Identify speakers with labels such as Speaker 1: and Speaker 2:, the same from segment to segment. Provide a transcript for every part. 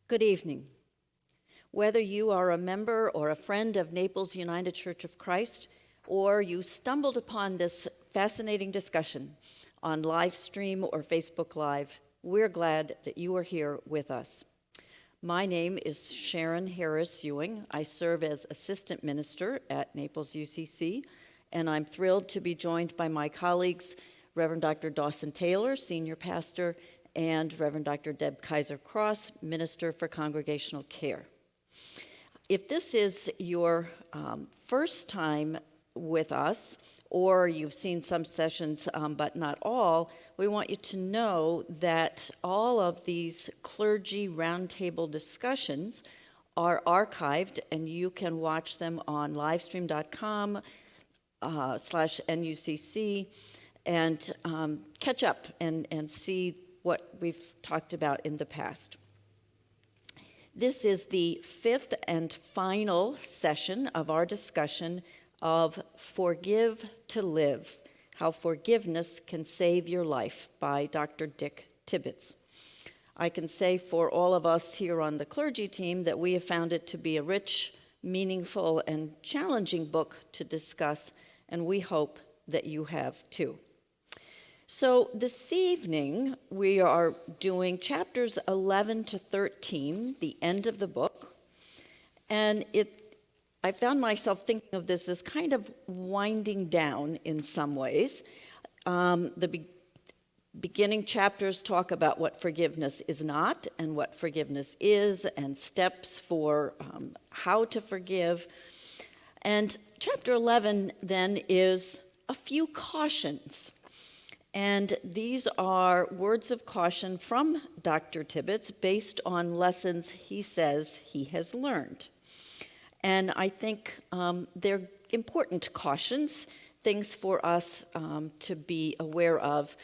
Speaker 1: Good evening. Whether you are a member or a friend of Naples United Church of Christ, or you stumbled upon this fascinating discussion on live stream or Facebook Live, we're glad that you are here with us. My name is Sharon Harris Ewing. I serve as assistant minister at Naples UCC, and I'm thrilled to be joined by my colleagues, Reverend Dr. Dawson Taylor, senior pastor, and Reverend Dr. Deb Kaiser Cross, Minister for Congregational Care. If this is your first time with us, or you've seen some sessions but not all, we want you to know that all of these clergy roundtable discussions are archived, and you can watch them on livestream.com/NUCC and catch up and see what we've talked about in the past. This is the fifth and final session of our discussion of Forgive to Live, How Forgiveness Can Save Your Life by Dr. Dick Tibbetts. I can say for all of us here on the clergy team that we have found it to be a rich, meaningful, and challenging book to discuss, and we hope that you have too. So this evening, we are doing chapters 11 to 13, the end of the book, and I found myself thinking of this as kind of winding down in some ways. The beginning chapters talk about what forgiveness is not and what forgiveness is, and steps for how to forgive. And chapter 11 then is a few cautions. And these are words of caution from Dr. Tibbetts based on lessons he says he has learned. And I think they're important cautions, things for us to be aware of.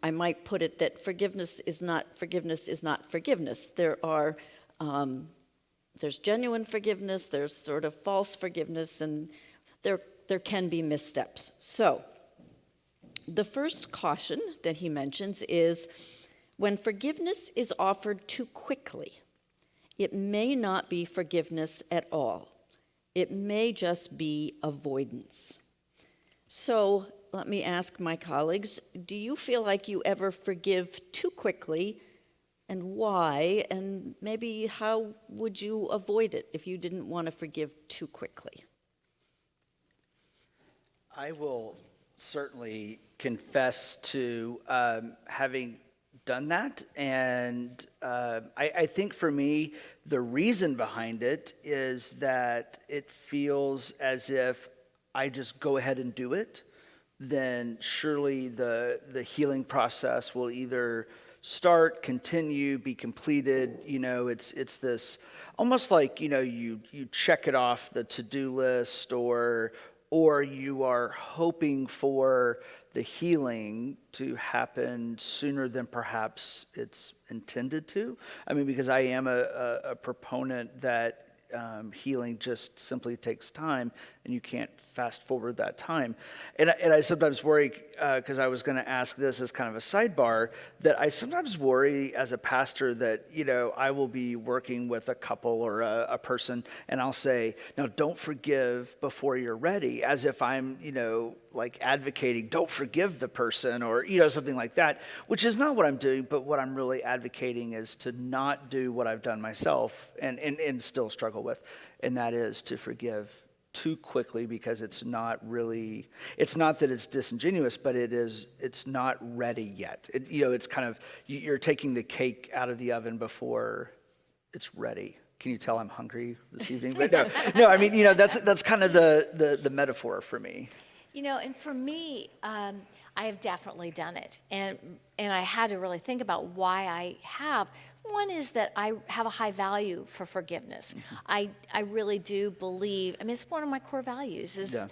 Speaker 1: I might put it that forgiveness is not forgiveness. There's genuine forgiveness, there's sort of false forgiveness, and there can be missteps. So, the first caution that he mentions is when forgiveness is offered too quickly, it may not be forgiveness at all. It may just be avoidance. So let me ask my colleagues, do you feel like you ever forgive too quickly, and why? And maybe how would you avoid it if you didn't want to forgive too quickly?
Speaker 2: I will certainly confess to having done that, and I think for me the reason behind it is that it feels as if I just go ahead and do it, then surely the healing process will either start, continue, be completed. It's this almost like you check it off the to-do list, or you are hoping for the healing to happen sooner than perhaps it's intended to. I mean, because I am a proponent that healing just simply takes time, and you can't fast forward that time. And I sometimes worry, because I was going to ask this as kind of a sidebar, that I sometimes worry as a pastor that, I will be working with a couple or a person, and I'll say, no, don't forgive before you're ready, as if I'm, like advocating, don't forgive the person, or, something like that, which is not what I'm doing, but what I'm really advocating is to not do what I've done myself and still struggle with, and that is to forgive too quickly, because it's not that it's disingenuous, but it's not ready yet. It's kind of, you're taking the cake out of the oven before it's ready. Can you tell I'm hungry this evening? But no, I mean, that's kind of the metaphor for me.
Speaker 3: And for me, I have definitely done it. And I had to really think about why I have. One is that I have a high value for forgiveness. Mm-hmm. I really do believe, it's one of my core values, is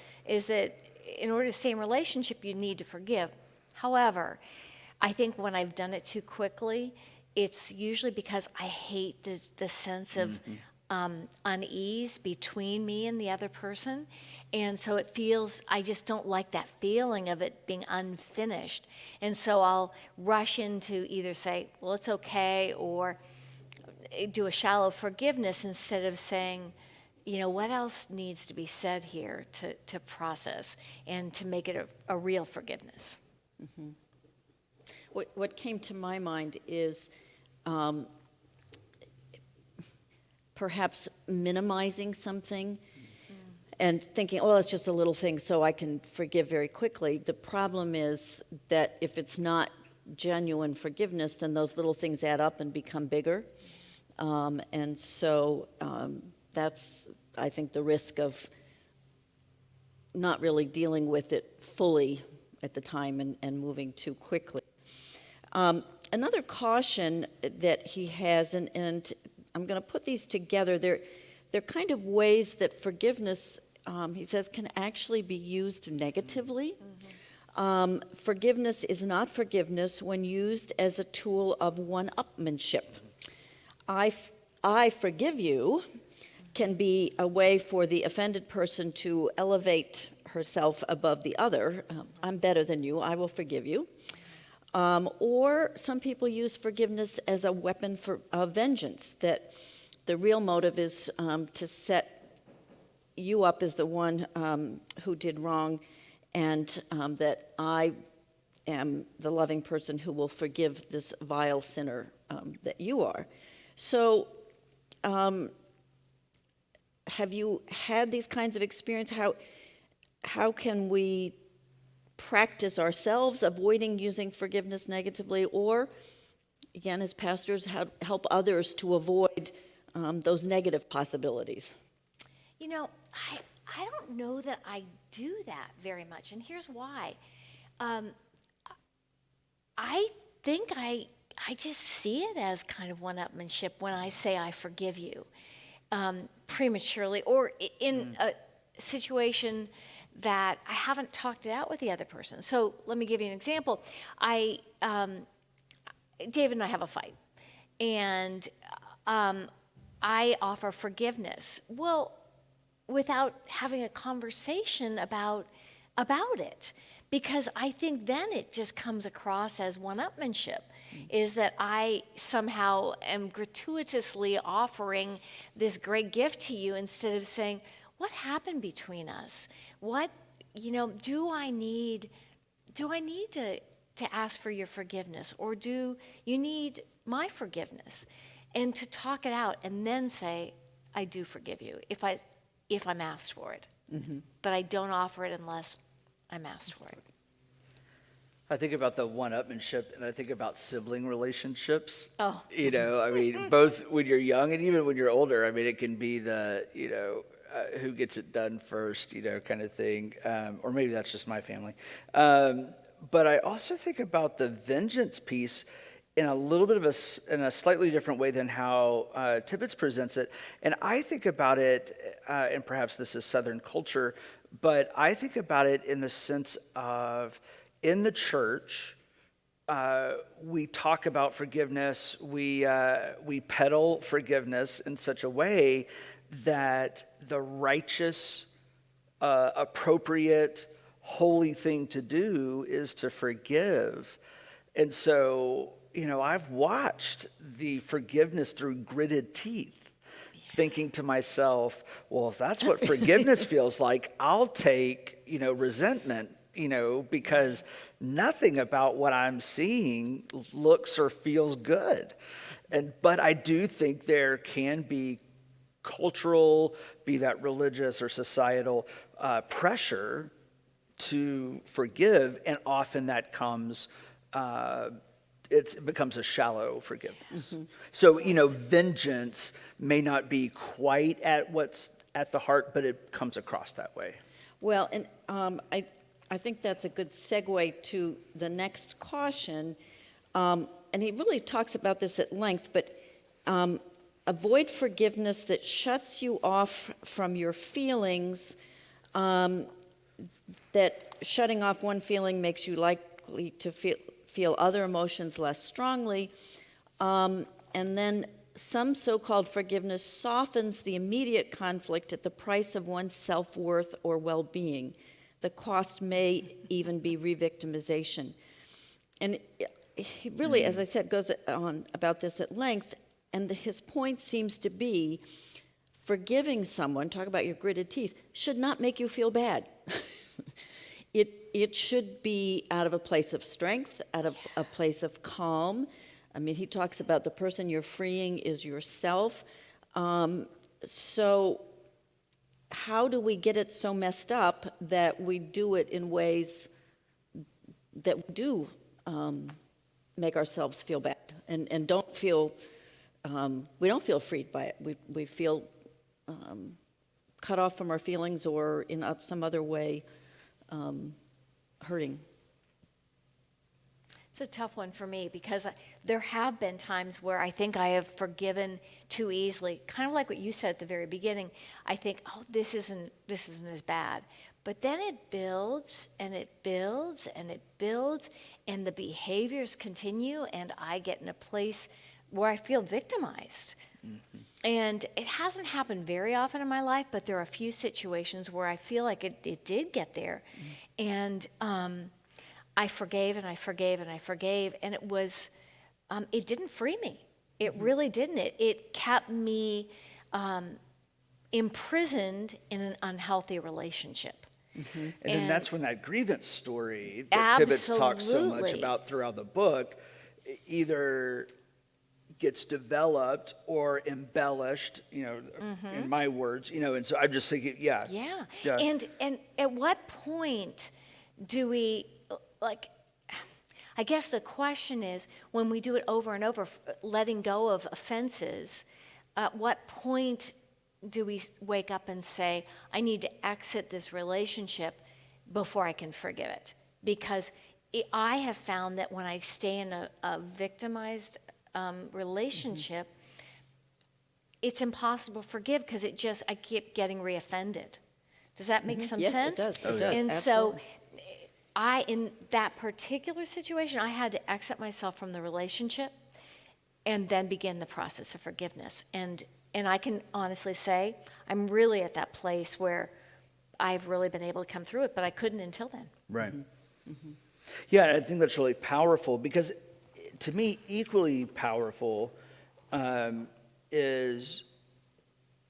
Speaker 3: that in order to stay in a relationship, you need to forgive. However, I think when I've done it too quickly, it's usually because I hate the sense of unease between me and the other person. And so it feels, I just don't like that feeling of it being unfinished. And so I'll rush into either say, well, it's okay, or do a shallow forgiveness instead of saying, what else needs to be said here to process and to make it a real forgiveness.
Speaker 1: What came to my mind is perhaps minimizing something and thinking, oh, it's just a little thing, so I can forgive very quickly. The problem is that if it's not genuine forgiveness, then those little things add up and become bigger. And so that's, I think, the risk of not really dealing with it fully at the time and moving too quickly. Another caution that he has, and I'm going to put these together, they're kind of ways that forgiveness, he says, can actually be used negatively. Forgiveness is not forgiveness when used as a tool of one-upmanship. I forgive you can be a way for the offended person to elevate herself above the other. I'm better than you, I will forgive you. Or some people use forgiveness as a weapon for vengeance, that the real motive is to set you up as the one who did wrong, and that I am the loving person who will forgive this vile sinner that you are. So have you had these kinds of experience? How can we practice ourselves avoiding using forgiveness negatively, or, again, as pastors, help others to avoid those negative possibilities?
Speaker 3: I don't know that I do that very much, and here's why. I think I just see it as kind of one-upmanship when I say I forgive you prematurely, or in a situation that I haven't talked it out with the other person. So let me give you an example. David and I have a fight, and I offer forgiveness. Well, without having a conversation about it, because I think then it just comes across as one-upmanship, is that I somehow am gratuitously offering this great gift to you instead of saying, what happened between us? What, do I need to ask for your forgiveness, or do you need my forgiveness? And to talk it out and then say, I do forgive you if I'm asked for it. But I don't offer it unless I'm asked for it.
Speaker 2: I think about the one-upmanship, and I think about sibling relationships.
Speaker 3: Oh.
Speaker 2: Both when you're young and even when you're older. It can be the, who gets it done first, kind of thing. Or maybe that's just my family. But I also think about the vengeance piece in a little bit of in a slightly different way than how Tibbetts presents it. And I think about it, and perhaps this is Southern culture, but I think about it in the sense of, in the church, we talk about forgiveness, we peddle forgiveness in such a way that the righteous, appropriate, holy thing to do is to forgive. And so, I've watched the forgiveness through gritted teeth, thinking to myself, well, if that's what forgiveness feels like, I'll take, resentment, because nothing about what I'm seeing looks or feels good. But I do think there can be cultural, be that religious or societal, pressure to forgive, and often that comes, it becomes a shallow forgiveness. So, vengeance may not be quite at what's at the heart, but it comes across that way.
Speaker 1: Well, and I think that's a good segue to the next caution. And he really talks about this at length, but avoid forgiveness that shuts you off from your feelings, that shutting off one feeling makes you likely to feel other emotions less strongly. And then some so-called forgiveness softens the immediate conflict at the price of one's self-worth or well-being. The cost may even be re-victimization. And he really, as I said, goes on about this at length, And his point seems to be forgiving someone, talk about your gritted teeth, should not make you feel bad. It should be out of a place of strength, out of a place of calm. I mean, he talks about the person you're freeing is yourself. So how do we get it so messed up that we do it in ways that do make ourselves feel bad and don't feel, we don't feel freed by it. We feel cut off from our feelings or in some other way hurting.
Speaker 3: It's a tough one for me because there have been times where I think I have forgiven too easily. Kind of like what you said at the very beginning. I think, oh, this isn't as bad. But then it builds and it builds and it builds, and the behaviors continue, and I get in a place where I feel victimized. Mm-hmm. And it hasn't happened very often in my life, but there are a few situations where I feel like it did get there. Mm-hmm. And I forgave and I forgave and I forgave, and it was, it didn't free me. It really didn't. It kept me imprisoned in an unhealthy relationship.
Speaker 2: Mm-hmm. And then that's when that grievance story that Tibbetts talks so much about throughout the book either gets developed or embellished, in my words, and so I'm just thinking, yeah.
Speaker 3: And at what point do we, I guess the question is, when we do it over and over, letting go of offenses, at what point do we wake up and say, I need to exit this relationship before I can forgive it? Because I have found that when I stay in a victimized relationship, it's impossible to forgive because I keep getting reoffended. Does that make some sense?
Speaker 1: Yes, it does.
Speaker 3: And
Speaker 1: Absolutely.
Speaker 3: so in that particular situation, I had to exit myself from the relationship and then begin the process of forgiveness. And I can honestly say I'm really at that place where I've really been able to come through it, but I couldn't until then.
Speaker 2: Right. Mm-hmm. Yeah, and I think that's really powerful because, to me, equally powerful is,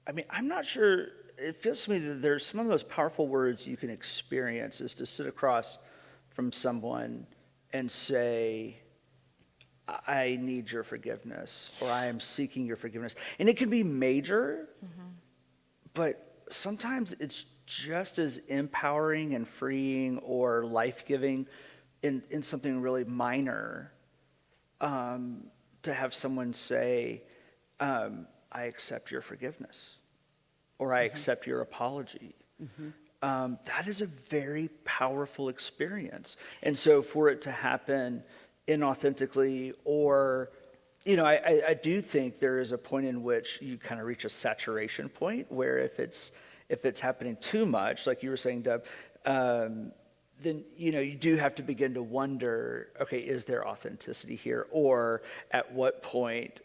Speaker 2: I'm not sure, it feels to me that there's some of the most powerful words you can experience is to sit across from someone and say, I need your forgiveness, or I am seeking your forgiveness. And it can be major, but sometimes it's just as empowering and freeing or life-giving in something really minor to have someone say, I accept your forgiveness, or I accept your apology. That is a very powerful experience. And so for it to happen inauthentically, or, I do think there is a point in which you kind of reach a saturation point where if it's happening too much, like you were saying, Deb, then, you do have to begin to wonder, okay, is there authenticity here? Or at what point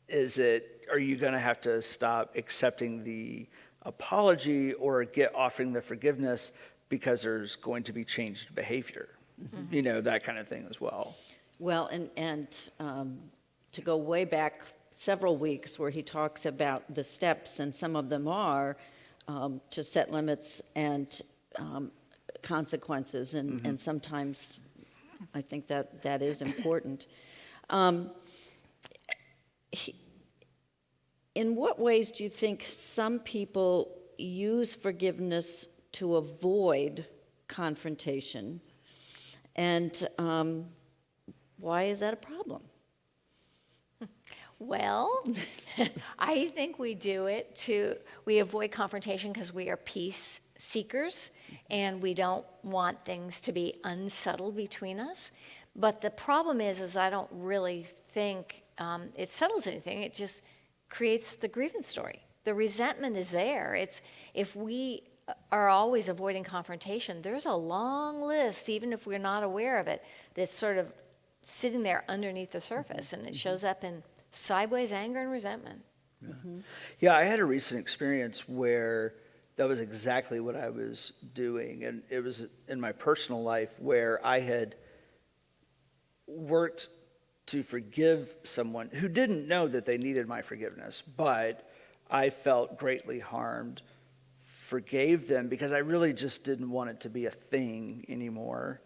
Speaker 2: are you going to have to stop accepting the apology or offering the forgiveness because there's going to be changed behavior? That kind of thing as well.
Speaker 1: Well, and to go way back several weeks where he talks about the steps, and some of them are to set limits and consequences, and sometimes I think that is important. In what ways do you think some people use forgiveness to avoid confrontation? And why is that a problem?
Speaker 3: Well, I think we do it we avoid confrontation because we are peace seekers and we don't want things to be unsettled between us. But the problem is I don't really think it settles anything. It just creates the grievance story. The resentment is there. If we are always avoiding confrontation, there's a long list, even if we're not aware of it, that's sort of sitting there underneath the surface, and it shows up in sideways anger and resentment.
Speaker 2: Yeah, I had a recent experience where that was exactly what I was doing, and it was in my personal life where I had worked to forgive someone who didn't know that they needed my forgiveness, but I felt greatly harmed, forgave them because I really just didn't want it to be a thing anymore,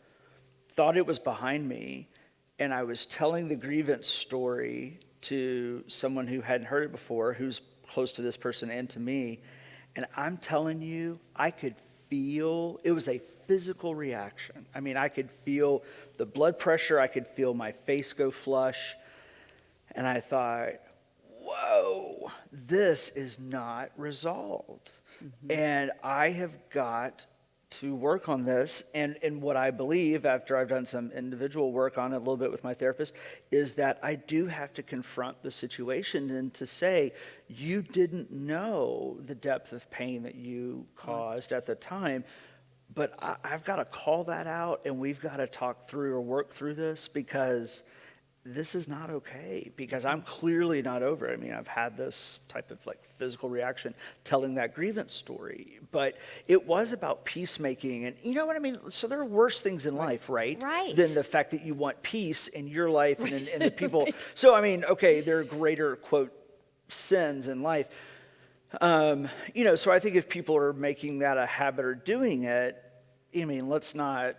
Speaker 2: thought it was behind me, and I was telling the grievance story to someone who hadn't heard it before, who's close to this person and to me, and I'm telling you, I could feel, it was a physical reaction. I mean, I could feel the blood pressure, I could feel my face go flush, and I thought, whoa, this is not resolved. And I have got to work on this. And what I believe, after I've done some individual work on it a little bit with my therapist, is that I do have to confront the situation and to say, you didn't know the depth of pain that you caused at the time, but I've got to call that out, and we've got to talk through or work through this, because this is not okay, because I'm clearly not over it. I mean, I've had this type of like physical reaction telling that grievance story, but it was about peacemaking. And you know what I mean? So there are worse things in life, right?
Speaker 3: Right.
Speaker 2: Than the fact that you want peace in your life and in the people. So, I mean, okay, there are greater, quote, sins in life. So I think if people are making that a habit or doing it, I mean, let's not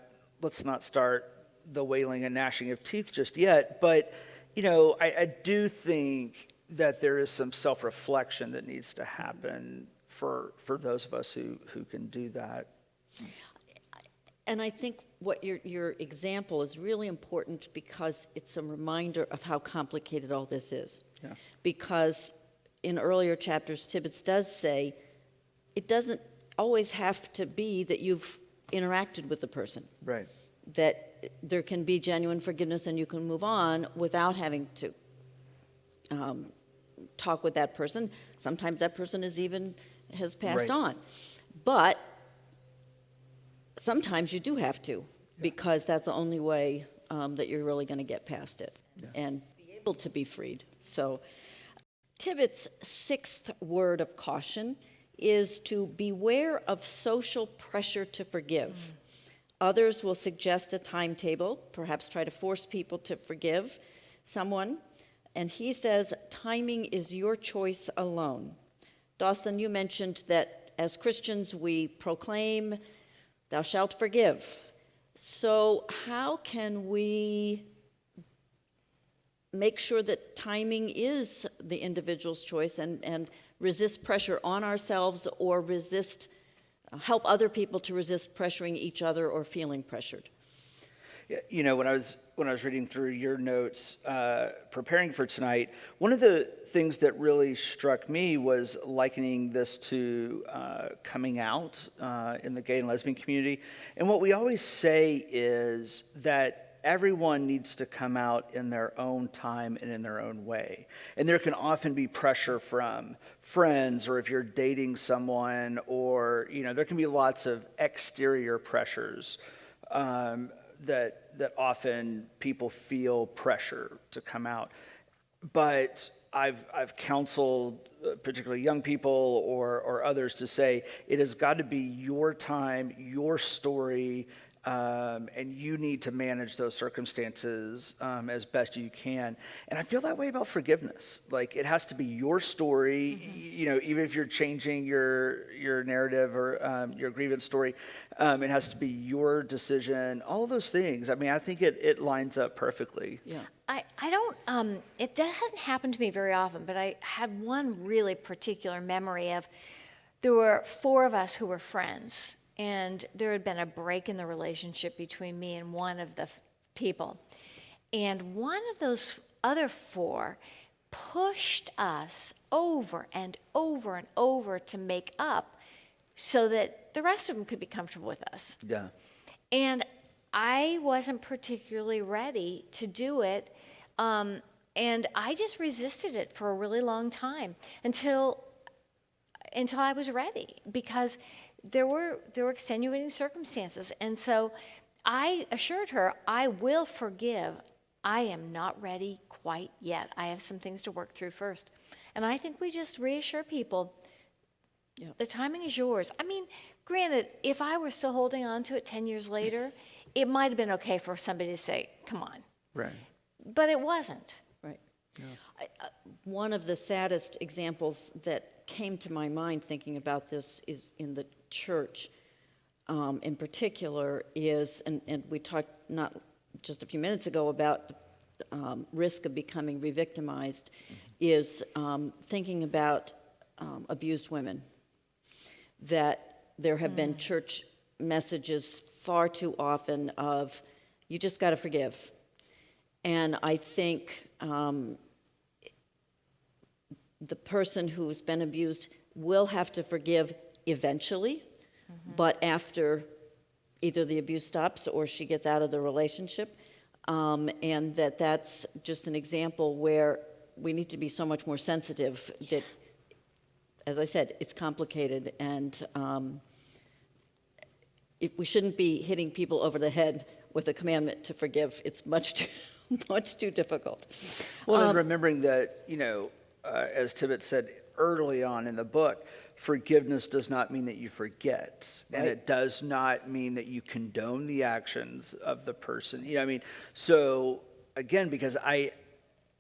Speaker 2: start the wailing and gnashing of teeth just yet, but I do think that there is some self-reflection that needs to happen for those of us who can do that.
Speaker 1: And I think what your example is really important, because it's a reminder of how complicated all this is.
Speaker 2: Yeah.
Speaker 1: Because in earlier chapters, Tibbetts does say it doesn't always have to be that you've interacted with the person.
Speaker 2: Right.
Speaker 1: That there can be genuine forgiveness and you can move on without having to talk with that person. Sometimes that person has passed
Speaker 2: Right.
Speaker 1: on. But sometimes you do have to, because that's the only way that you're really going to get past it and be able to be freed. So Tibbetts' sixth word of caution is to beware of social pressure to forgive. Others will suggest a timetable, perhaps try to force people to forgive someone. And he says, timing is your choice alone. Dawson, you mentioned that as Christians we proclaim, thou shalt forgive. So how can we make sure that timing is the individual's choice and resist pressure on ourselves, or help other people to resist pressuring each other or feeling pressured?
Speaker 2: Yeah, when I was reading through your notes, preparing for tonight, one of the things that really struck me was likening this to coming out in the gay and lesbian community. And what we always say is that everyone needs to come out in their own time and in their own way. And there can often be pressure from friends, or if you're dating someone, or, there can be lots of exterior pressures that often people feel pressure to come out. But I've counseled particularly young people or others to say, it has got to be your time, your story, and you need to manage those circumstances as best you can. And I feel that way about forgiveness. Like, it has to be your story, even if you're changing your narrative or your grievance story, it has to be your decision, all of those things. I mean, I think it lines up perfectly.
Speaker 1: Yeah.
Speaker 3: I don't, it hasn't happened to me very often, but I had one really particular memory of, there were four of us who were friends, and there had been a break in the relationship between me and one of the people. And one of those other four pushed us over and over and over to make up so that the rest of them could be comfortable with us.
Speaker 2: Yeah.
Speaker 3: And I wasn't particularly ready to do it, and I just resisted it for a really long time until I was ready, because there were extenuating circumstances. And so I assured her, I will forgive. I am not ready quite yet. I have some things to work through first. And I think we just reassure people, the timing is yours. I mean, granted, if I were still holding on to it 10 years later, it might have been okay for somebody to say, come on.
Speaker 2: Right.
Speaker 3: but it wasn't.
Speaker 1: Right. One of the saddest examples that came to my mind thinking about this is in the church in particular is, and we talked not just a few minutes ago about the risk of becoming re-victimized, is thinking about abused women. That there have been church messages far too often of, you just got to forgive. And I think the person who's been abused will have to forgive eventually, but after either the abuse stops or she gets out of the relationship. And that's just an example where we need to be so much more sensitive that, as I said, it's complicated, and we shouldn't be hitting people over the head with a commandment to forgive. It's much too difficult.
Speaker 2: Well, and remembering that, as Tibbet said early on in the book, forgiveness does not mean that you forget, and it does not mean that you condone the actions of the person. So again, because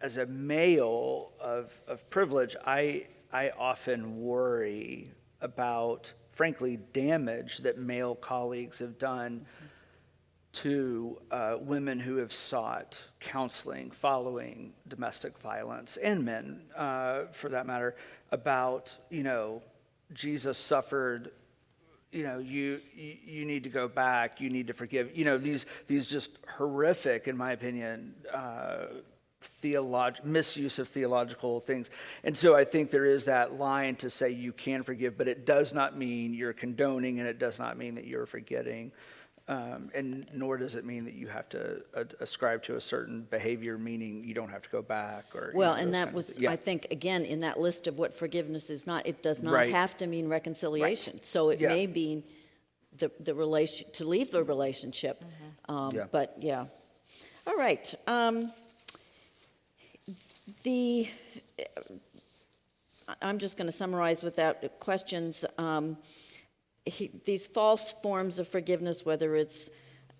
Speaker 2: as a male of privilege, I often worry about, frankly, damage that male colleagues have done to women who have sought counseling following domestic violence, and men, for that matter, about, Jesus suffered, you need to go back, you need to forgive. These just horrific, in my opinion, misuse of theological things. And so I think there is that line to say you can forgive, but it does not mean you're condoning, and it does not mean that you're forgetting. And nor does it mean that you have to ascribe to a certain behavior, meaning you don't have to go back.
Speaker 1: Well, and that was, I think, again, in that list of what forgiveness is not, it does not have to mean reconciliation. Right. So it may mean the relation, to leave the relationship. But yeah. All right. I'm just going to summarize without questions. These false forms of forgiveness, whether it's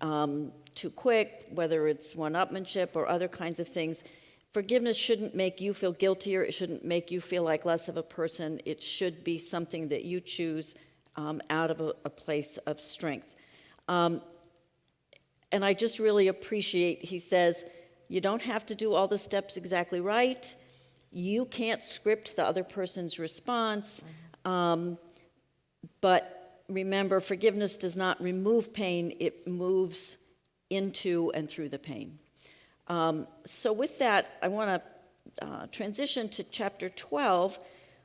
Speaker 1: too quick, whether it's one-upmanship or other kinds of things, forgiveness shouldn't make you feel guiltier. It shouldn't make you feel like less of a person. It should be something that you choose out of a place of strength. And I just really appreciate, he says, you don't have to do all the steps exactly right. You can't script the other person's response. But remember, forgiveness does not remove pain, it moves into and through the pain. So with that, I want to transition to chapter 12,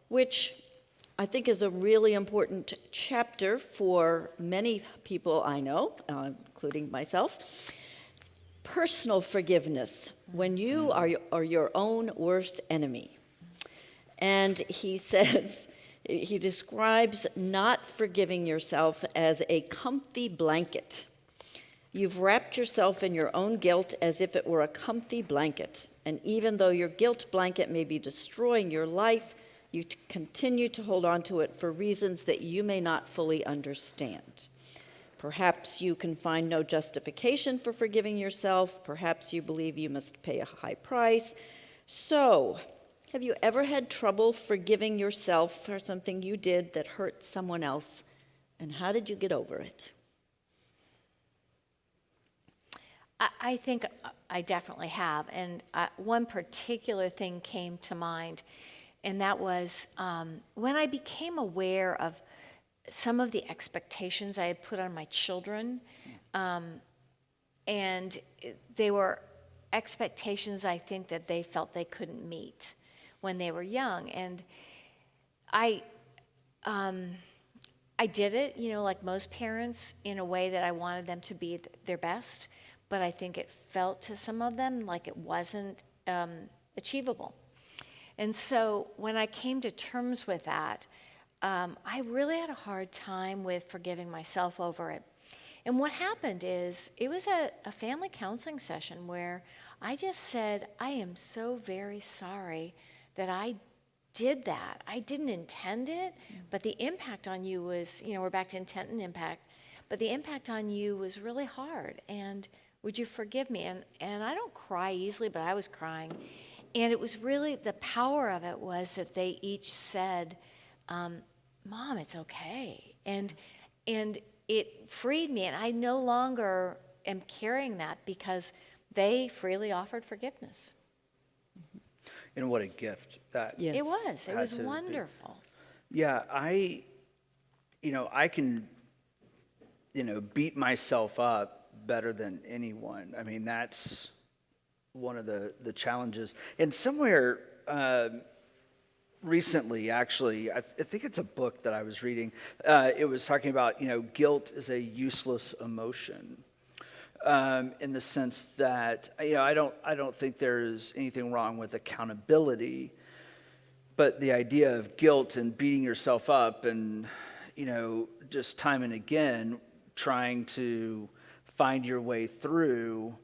Speaker 1: which I think is a really important chapter for many people I know, including myself. Personal forgiveness, when you are your own worst enemy. And he says, he describes not forgiving yourself as a comfy blanket. You've wrapped yourself in your own guilt as if it were a comfy blanket. And even though your guilt blanket may be destroying your life, you continue to hold on to it for reasons that you may not fully understand. Perhaps you can find no justification for forgiving yourself. Perhaps you believe you must pay a high price. So, have you ever had trouble forgiving yourself for something you did that hurt someone else? And how did you get over it?
Speaker 3: I think I definitely have. And one particular thing came to mind, and that was when I became aware of some of the expectations I had put on my children. And they were expectations I think that they felt they couldn't meet when they were young. And I did it, like most parents, in a way that I wanted them to be their best, but I think it felt to some of them like it wasn't achievable. And so when I came to terms with that, I really had a hard time with forgiving myself over it. And what happened is, it was a family counseling session where I just said, I am so very sorry that I did that. I didn't intend it, but the impact on you was, we're back to intent and impact, but the impact on you was really hard. And would you forgive me? And I don't cry easily, but I was crying. And it was really, the power of it was that they each said, Mom, it's okay. And it freed me, and I no longer am carrying that because they freely offered forgiveness.
Speaker 2: And what a gift that
Speaker 1: Yes.
Speaker 3: It was
Speaker 2: had to be.
Speaker 3: wonderful.
Speaker 2: Yeah, I can, beat myself up better than anyone. I mean, that's one of the challenges. And somewhere recently, actually, I think it's a book that I was reading. It was talking about, guilt is a useless emotion. In the sense that, I don't think there's anything wrong with accountability, but the idea of guilt and beating yourself up and, just time and again trying to find your way through,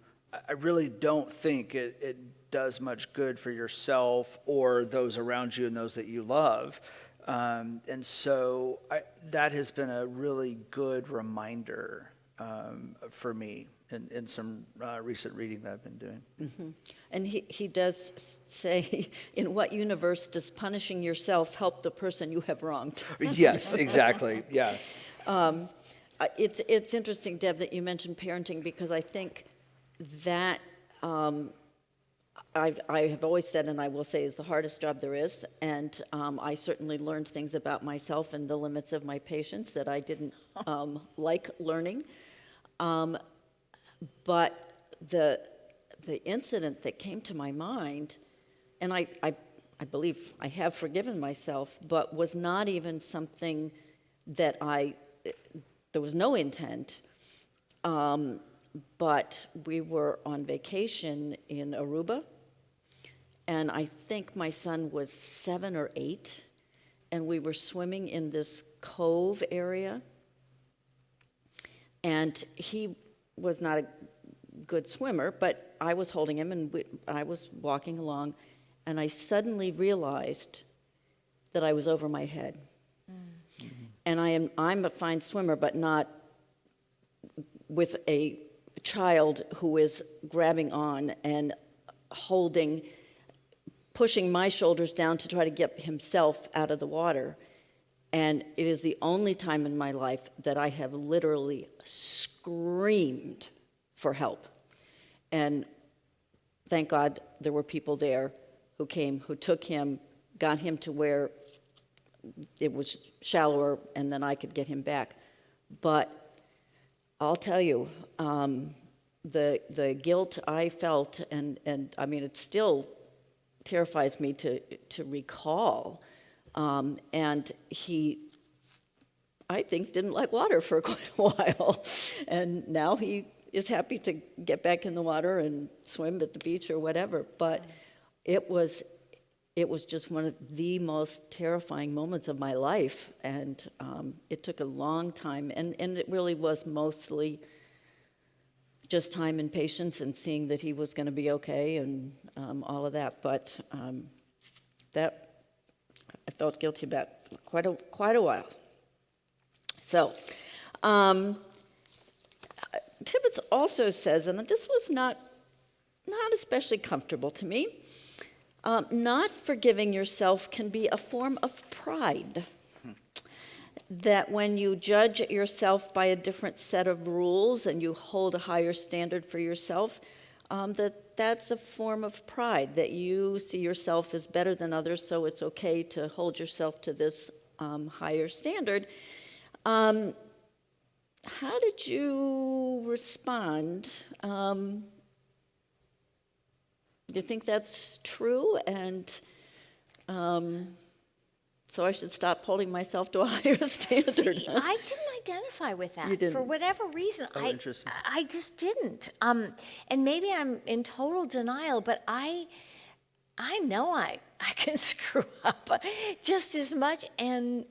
Speaker 2: I really don't think it does much good for yourself or those around you and those that you love. And so that has been a really good reminder for me in some recent reading that I've been doing.
Speaker 1: Mm-hmm. And he does say, in what universe does punishing yourself help the person you have wronged?
Speaker 2: Yes, exactly. Yeah.
Speaker 1: It's interesting, Deb, that you mentioned parenting, because I think that I have always said, and I will say, is the hardest job there is. And I certainly learned things about myself and the limits of my patience that I didn't like learning. But the incident that came to my mind, and I believe I have forgiven myself, but was not even something that there was no intent. But we were on vacation in Aruba, and I think my son was 7 or 8, and we were swimming in this cove area, and he was not a good swimmer, but I was holding him, and I was walking along, and I suddenly realized that I was over my head. Mm-hmm. And I'm a fine swimmer, but not with a child who is grabbing on and pushing my shoulders down to try to get himself out of the water. And it is the only time in my life that I have literally screamed for help. And thank God there were people there who came, who took him, got him to where it was shallower, and then I could get him back. But I'll tell you, the guilt I felt, and I mean, it still terrifies me to recall. And he, I think, didn't like water for quite a while. And now he is happy to get back in the water and swim at the beach or whatever. But it was just one of the most terrifying moments of my life. And it took a long time. And it really was mostly just time and patience and seeing that he was going to be okay and all of that. But that I felt guilty about quite a while. So, Tibbetts also says, and this was not especially comfortable to me, not forgiving yourself can be a form of pride. That when you judge yourself by a different set of rules and you hold a higher standard for yourself, that's a form of pride, that you see yourself as better than others, so it's okay to hold yourself to this higher standard. How did you respond? Do you think that's true? And so I should stop holding myself to a higher standard?
Speaker 3: See, I didn't identify with that.
Speaker 1: You didn't?
Speaker 3: For whatever reason.
Speaker 2: Oh, interesting.
Speaker 3: I just didn't. And maybe I'm in total denial, but I know I can screw up just as much, and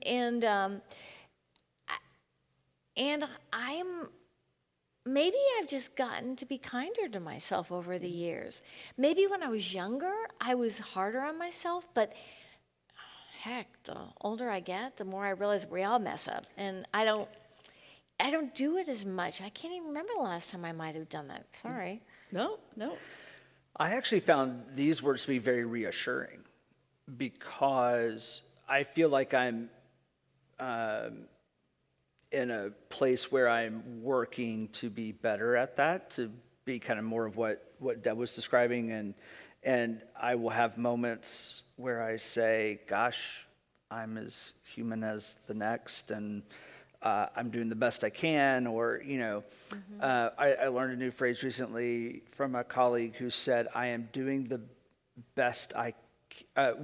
Speaker 3: maybe I've just gotten to be kinder to myself over the years. Maybe when I was younger, I was harder on myself, but heck, the older I get, the more I realize we all mess up. And I don't, I don't do it as much. I can't even remember the last time I might have done that. Sorry.
Speaker 1: No, no.
Speaker 2: I actually found these words to be very reassuring because I feel like I'm in a place where I'm working to be better at that, to be kind of more of what Deb was describing. And I will have moments where I say, gosh, I'm as human as the next, and I'm doing the best I can. Or, I learned a new phrase recently from a colleague who said, I am doing the best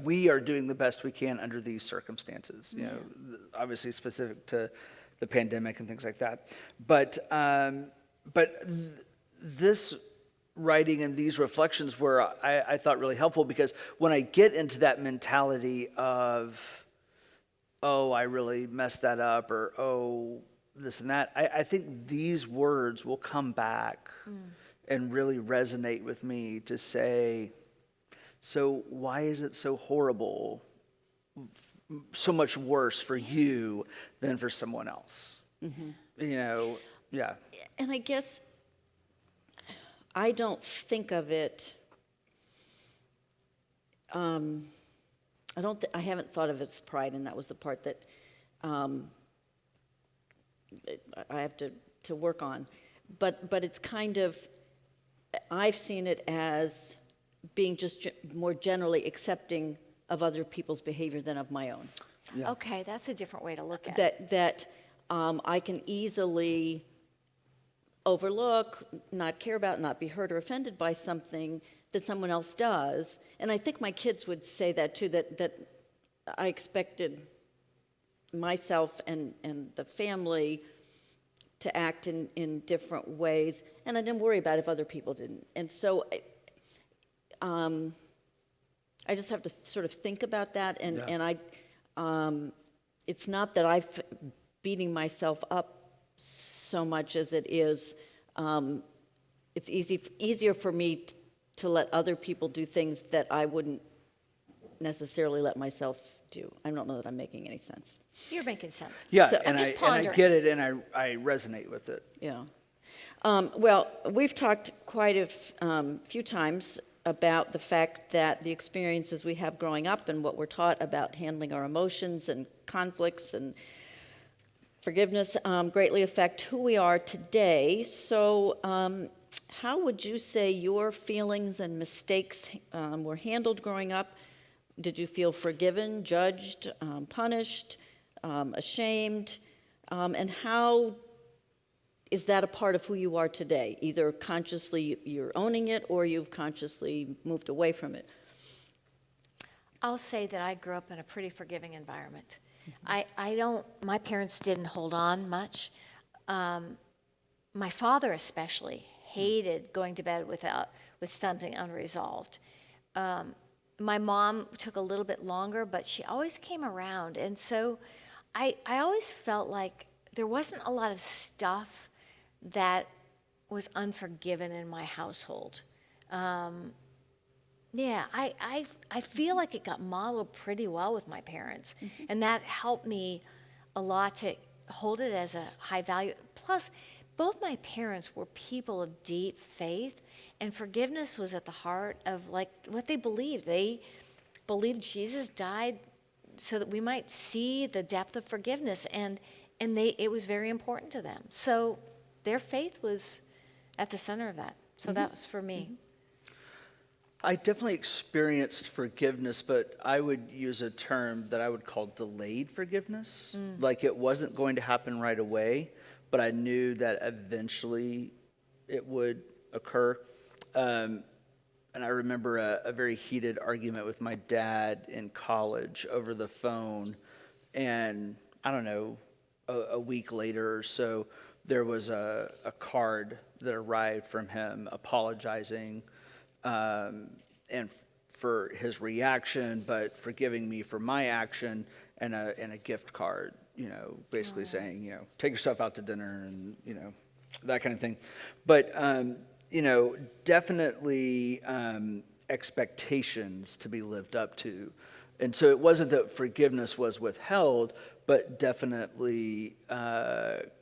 Speaker 2: we are doing the best we can under these circumstances, obviously specific to the pandemic and things like that. But this writing and these reflections were, I thought, really helpful, because when I get into that mentality of, oh, I really messed that up, or oh, this and that, I think these words will come back and really resonate with me to say, so why is it so horrible, so much worse for you than for someone else? Yeah.
Speaker 1: And I guess I don't think of it, I haven't thought of it as pride, and that was the part that I have to work on. But it's kind of, I've seen it as being just more generally accepting of other people's behavior than of my own.
Speaker 2: Yeah.
Speaker 3: Okay, that's a different way to look at it.
Speaker 1: That I can easily overlook, not care about, not be hurt or offended by something that someone else does. And I think my kids would say that too, that I expected myself and the family to act in different ways, and I didn't worry about if other people didn't. And so I just have to sort of think about that, and I it's not that I'm beating myself up so much as it is, it's easier for me to let other people do things that I wouldn't necessarily let myself do. I don't know that I'm making any sense.
Speaker 3: You're making sense.
Speaker 2: Yeah,
Speaker 3: So
Speaker 2: and
Speaker 3: I'm just
Speaker 2: I
Speaker 3: pondering.
Speaker 2: get it, and I resonate with it.
Speaker 1: Yeah. Well, we've talked quite a few times about the fact that the experiences we have growing up and what we're taught about handling our emotions and conflicts and forgiveness greatly affect who we are today. So how would you say your feelings and mistakes were handled growing up? Did you feel forgiven, judged, punished, ashamed? And how is that a part of who you are today? Either consciously you're owning it, or you've consciously moved away from it.
Speaker 3: I'll say that I grew up in a pretty forgiving environment. My parents didn't hold on much. My father especially hated going to bed with something unresolved. My mom took a little bit longer, but she always came around. And so I always felt like there wasn't a lot of stuff that was unforgiven in my household. Yeah, I feel like it got modeled pretty well with my parents, and that helped me a lot to hold it as a high value. Plus, both my parents were people of deep faith, and forgiveness was at the heart of like what they believed. They believed Jesus died so that we might see the depth of forgiveness, and it was very important to them. So their faith was at the center of that. So that was for me.
Speaker 2: I definitely experienced forgiveness, but I would use a term that I would call delayed forgiveness. Like it wasn't going to happen right away, but I knew that eventually it would occur. And I remember a very heated argument with my dad in college over the phone. And I don't know, a week later or so, there was a card that arrived from him apologizing and for his reaction, but forgiving me for my action, and a gift card, basically saying, take yourself out to dinner and, that kind of thing. But, definitely expectations to be lived up to. And so it wasn't that forgiveness was withheld, but definitely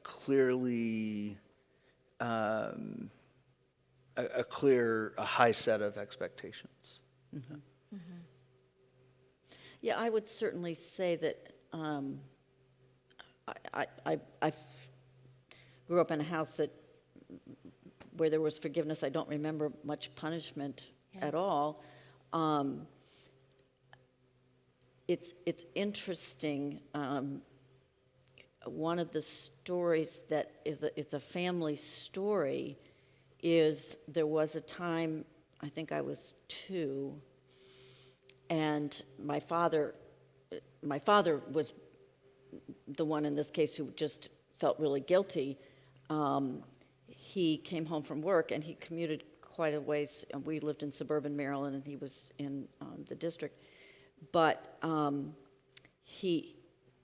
Speaker 2: clearly a high set of expectations.
Speaker 1: Yeah, I would certainly say that I grew up in a house where there was forgiveness. I don't remember much punishment at all. It's interesting. One of the stories that it's a family story is there was a time, I think I was 2, and my father was the one in this case who just felt really guilty. He came home from work and he commuted quite a ways. We lived in suburban Maryland and he was in the district. But he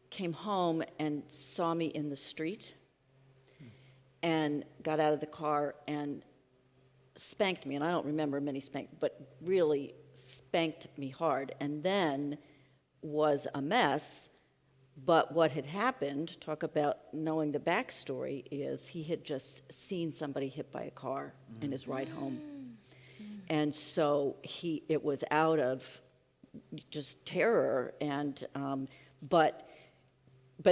Speaker 1: came home and saw me in the street and got out of the car and spanked me. And I don't remember many spanked, but really spanked me hard. And then was a mess. But what had happened, talk about knowing the backstory, is he had just seen somebody hit by a car in his ride home. And so it was out of just terror, and but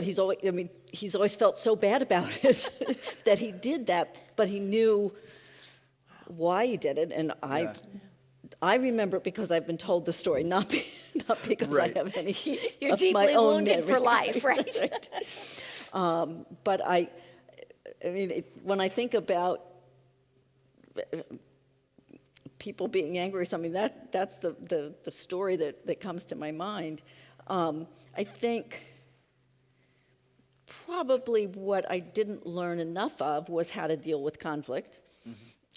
Speaker 1: he's always felt so bad about it that he did that, but he knew why he did it, and I remember it because I've been told the story, not because
Speaker 2: Right.
Speaker 1: I have any
Speaker 3: You're
Speaker 1: of
Speaker 3: deeply
Speaker 1: my own
Speaker 3: wounded
Speaker 1: memory.
Speaker 3: for life, right?
Speaker 1: But I mean, when I think about people being angry or something, that's the story that comes to my mind. I think probably what I didn't learn enough of was how to deal with conflict.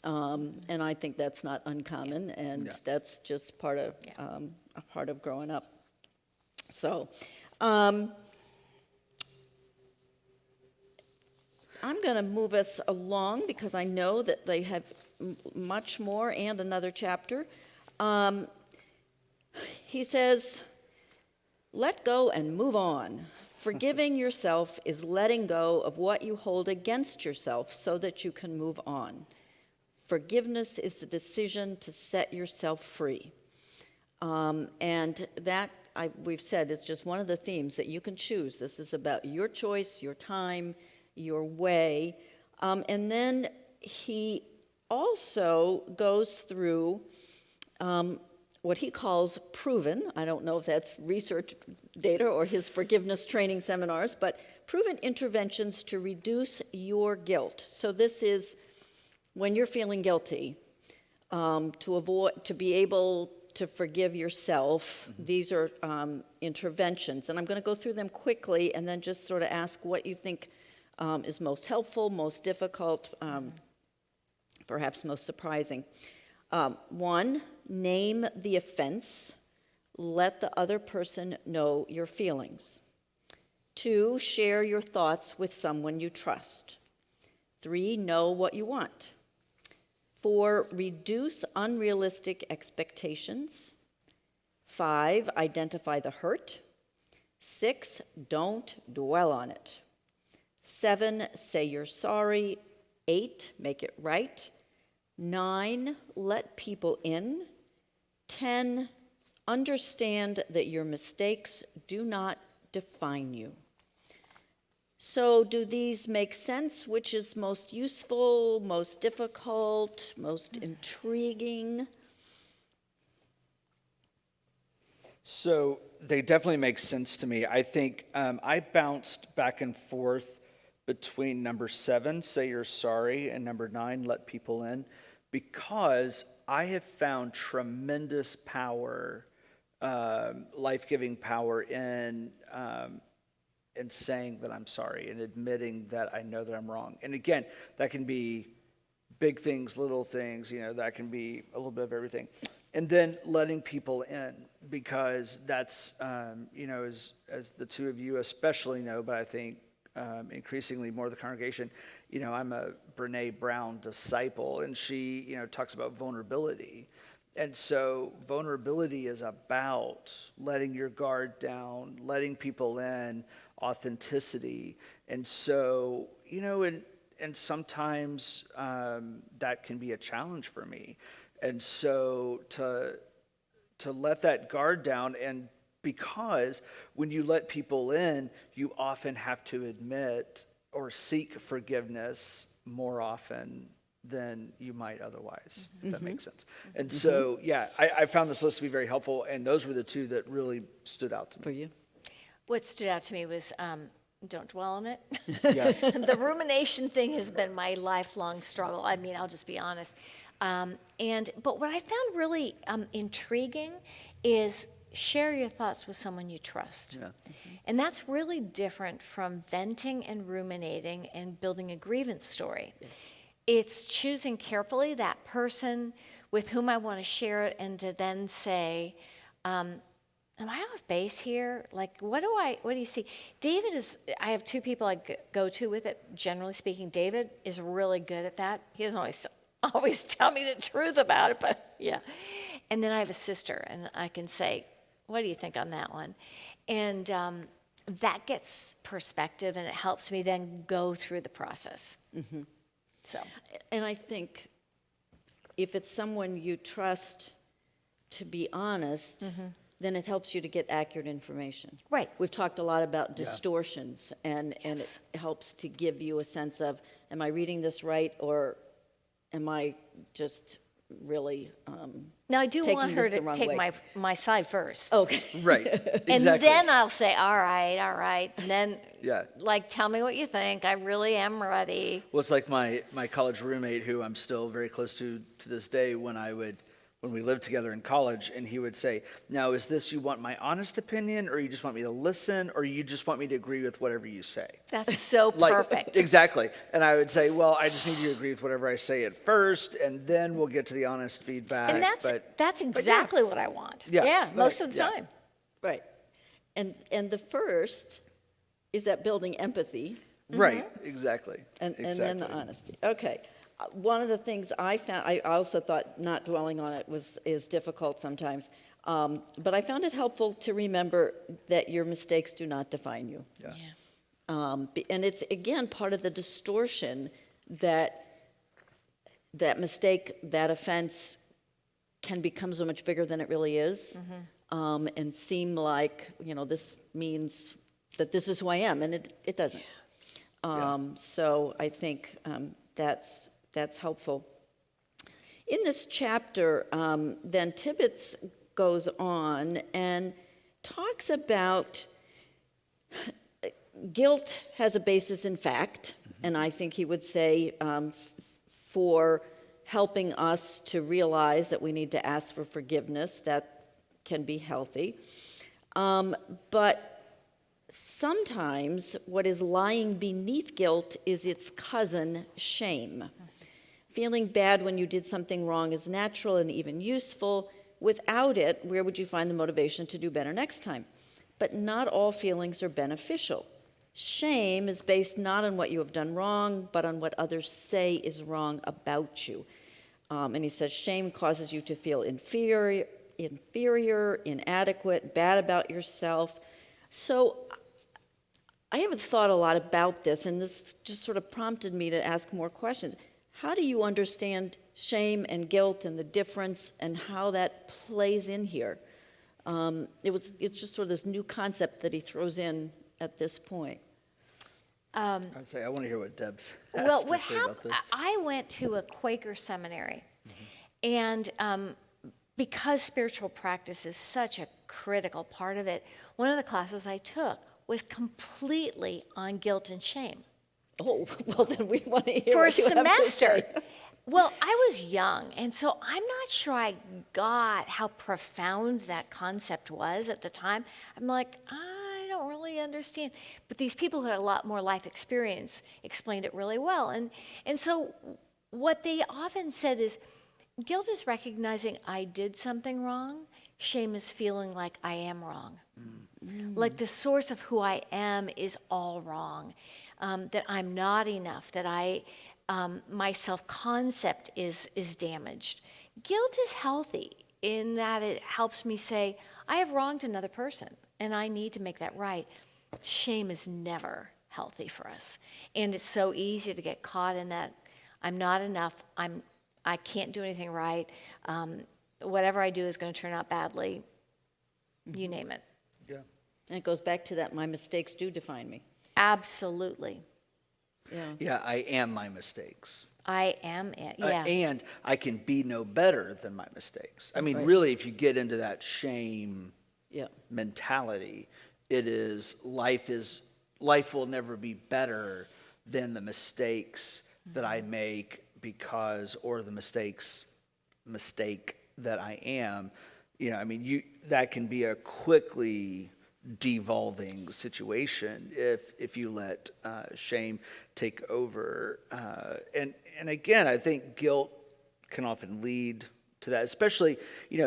Speaker 1: And I think that's not uncommon, and that's just part of a part of growing up. So I'm going to move us along because I know that they have much more and another chapter. He says, let go and move on. Forgiving yourself is letting go of what you hold against yourself so that you can move on. Forgiveness is the decision to set yourself free. And that, we've said, is just one of the themes that you can choose. This is about your choice, your time, your way. And then he also goes through what he calls proven, I don't know if that's research data or his forgiveness training seminars, but proven interventions to reduce your guilt. So this is when you're feeling guilty, to be able to forgive yourself. These are interventions, and I'm going to go through them quickly and then just sort of ask what you think is most helpful, most difficult, perhaps most surprising. 1, name the offense. Let the other person know your feelings. 2, share your thoughts with someone you trust. 3, know what you want. 4, reduce unrealistic expectations. 5, identify the hurt. 6, don't dwell on it. 7, say you're sorry. 8, make it right. 9, let people in. 10, understand that your mistakes do not define you. So do these make sense? Which is most useful, most difficult, most intriguing?
Speaker 2: So they definitely make sense to me. I think I bounced back and forth between number 7, say you're sorry, and number 9, let people in, because I have found tremendous power, life-giving power in saying that I'm sorry and admitting that I know that I'm wrong. And again, that can be big things, little things, that can be a little bit of everything. And then letting people in, because that's, as the two of you especially know, but I think increasingly more of the congregation, I'm a Brene Brown disciple, and she, talks about vulnerability. And so vulnerability is about letting your guard down, letting people in, authenticity. And so, and sometimes that can be a challenge for me. And so to let that guard down, and because when you let people in, you often have to admit or seek forgiveness more often than you might otherwise, if that makes sense. And so, yeah, I found this list to be very helpful, and those were the two that really stood out to me.
Speaker 1: For you?
Speaker 3: What stood out to me was don't dwell on it.
Speaker 2: Yeah.
Speaker 3: The rumination thing has been my lifelong struggle. I mean, I'll just be honest. But what I found really intriguing is share your thoughts with someone you trust.
Speaker 2: Yeah.
Speaker 3: And that's really different from venting and ruminating and building a grievance story.
Speaker 1: Yes.
Speaker 3: It's choosing carefully that person with whom I want to share it, and to then say, am I off base here? Like, what do you see? I have two people I go to with it, generally speaking. David is really good at that. He doesn't always tell me the truth about it, but yeah. And then I have a sister, and I can say, what do you think on that one? And that gets perspective, and it helps me then go through the process. Mm-hmm. So.
Speaker 1: And I think if it's someone you trust to be honest, then it helps you to get accurate information.
Speaker 3: Right.
Speaker 1: We've talked a lot about distortions, and
Speaker 3: Yes.
Speaker 1: it helps to give you a sense of, am I reading this right, or am I just really
Speaker 3: Now, I do
Speaker 1: taking
Speaker 3: want her
Speaker 1: this the
Speaker 3: to
Speaker 1: wrong
Speaker 3: take
Speaker 1: way?
Speaker 3: my side first.
Speaker 1: Okay.
Speaker 2: Right.
Speaker 3: And
Speaker 2: Exactly.
Speaker 3: then I'll say, all right. And then,
Speaker 2: Yeah.
Speaker 3: like, tell me what you think. I really am ready.
Speaker 2: Well, it's like my college roommate, who I'm still very close to this day, when we lived together in college, and he would say, now, is this you want my honest opinion, or you just want me to listen, or you just want me to agree with whatever you say?
Speaker 3: That's so perfect.
Speaker 2: Exactly. And I would say, well, I just need you to agree with whatever I say at first, and then we'll get to the honest feedback.
Speaker 3: And that's exactly what I want.
Speaker 2: Yeah,
Speaker 3: most
Speaker 2: right,
Speaker 3: of the
Speaker 2: yeah.
Speaker 3: time.
Speaker 1: Right. And the first is that building empathy,
Speaker 2: Right, exactly.
Speaker 1: and then the
Speaker 2: Exactly.
Speaker 1: honesty. Okay. One of the things I found, I also thought not dwelling on it is difficult sometimes, but I found it helpful to remember that your mistakes do not define you.
Speaker 2: Yeah.
Speaker 1: And it's, again, part of the distortion that mistake, that offense can become so much bigger than it really is, and seem like, this means that this is who I am, and it doesn't. So I think that's helpful. In this chapter, then Tibbetts goes on and talks about guilt has a basis in fact, and I think he would say for helping us to realize that we need to ask for forgiveness, that can be healthy. But sometimes what is lying beneath guilt is its cousin, shame. Feeling bad when you did something wrong is natural and even useful. Without it, where would you find the motivation to do better next time? But not all feelings are beneficial. Shame is based not on what you have done wrong, but on what others say is wrong about you. And he says shame causes you to feel inferior, inadequate, bad about yourself. So I haven't thought a lot about this, and this just sort of prompted me to ask more questions. How do you understand shame and guilt and the difference and how that plays in here? It's just sort of this new concept that he throws in at this point.
Speaker 2: I'd say I want to hear what Deb's has
Speaker 3: Well,
Speaker 2: to
Speaker 3: what
Speaker 2: say about
Speaker 3: happened,
Speaker 2: this.
Speaker 3: I went to a Quaker seminary, and because spiritual practice is such a critical part of it, one of the classes I took was completely on guilt and shame.
Speaker 1: Oh, well, then we want to hear
Speaker 3: For a
Speaker 1: what you have to
Speaker 3: semester.
Speaker 1: say.
Speaker 3: Well, I was young, and so I'm not sure I got how profound that concept was at the time. I'm like, I don't really understand. But these people who had a lot more life experience explained it really well. And so what they often said is, guilt is recognizing I did something wrong. Shame is feeling like I am wrong. Like the source of who I am is all wrong. That I'm not enough, that my self-concept is damaged. Guilt is healthy. in that it helps me say, I have wronged another person and I need to make that right. Shame is never healthy for us. And it's so easy to get caught in that I'm not enough, I can't do anything right, whatever I do is going to turn out badly, you name it.
Speaker 2: Yeah.
Speaker 1: And it goes back to that, my mistakes do define me.
Speaker 3: Absolutely.
Speaker 1: Yeah.
Speaker 2: Yeah, I am my mistakes.
Speaker 3: I am it, yeah.
Speaker 2: And I can be no better than my mistakes. I mean,
Speaker 1: Right.
Speaker 2: really, if you get into that shame
Speaker 1: Yeah.
Speaker 2: mentality, life will never be better than the mistakes that I make or the mistake that I am. I mean, that can be a quickly devolving situation if you let shame take over. And again, I think guilt can often lead to that, especially, if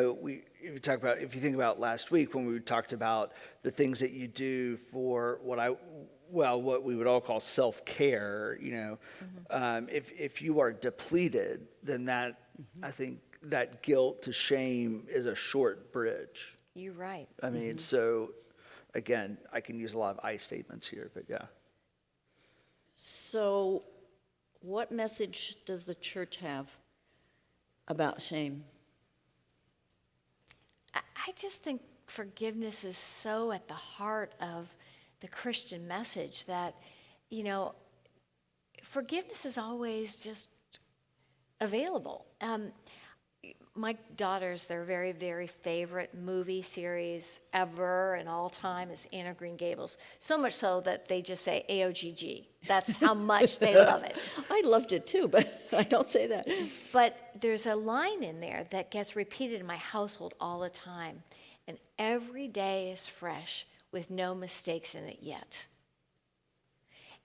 Speaker 2: you think about last week when we talked about the things that you do for what we would all call self-care, if you are depleted, then that, I think that guilt to shame is a short bridge.
Speaker 3: You're right.
Speaker 2: I mean, so again, I can use a lot of I statements here, but yeah.
Speaker 1: So, what message does the church have about shame?
Speaker 3: I just think forgiveness is so at the heart of the Christian message that, forgiveness is always just available. My daughters, their very, very favorite movie series ever and all time is Anne of Green Gables. So much so that they just say AOGG. That's how much they love it.
Speaker 1: I loved it too, but I don't say that.
Speaker 3: But there's a line in there that gets repeated in my household all the time. And every day is fresh with no mistakes in it yet.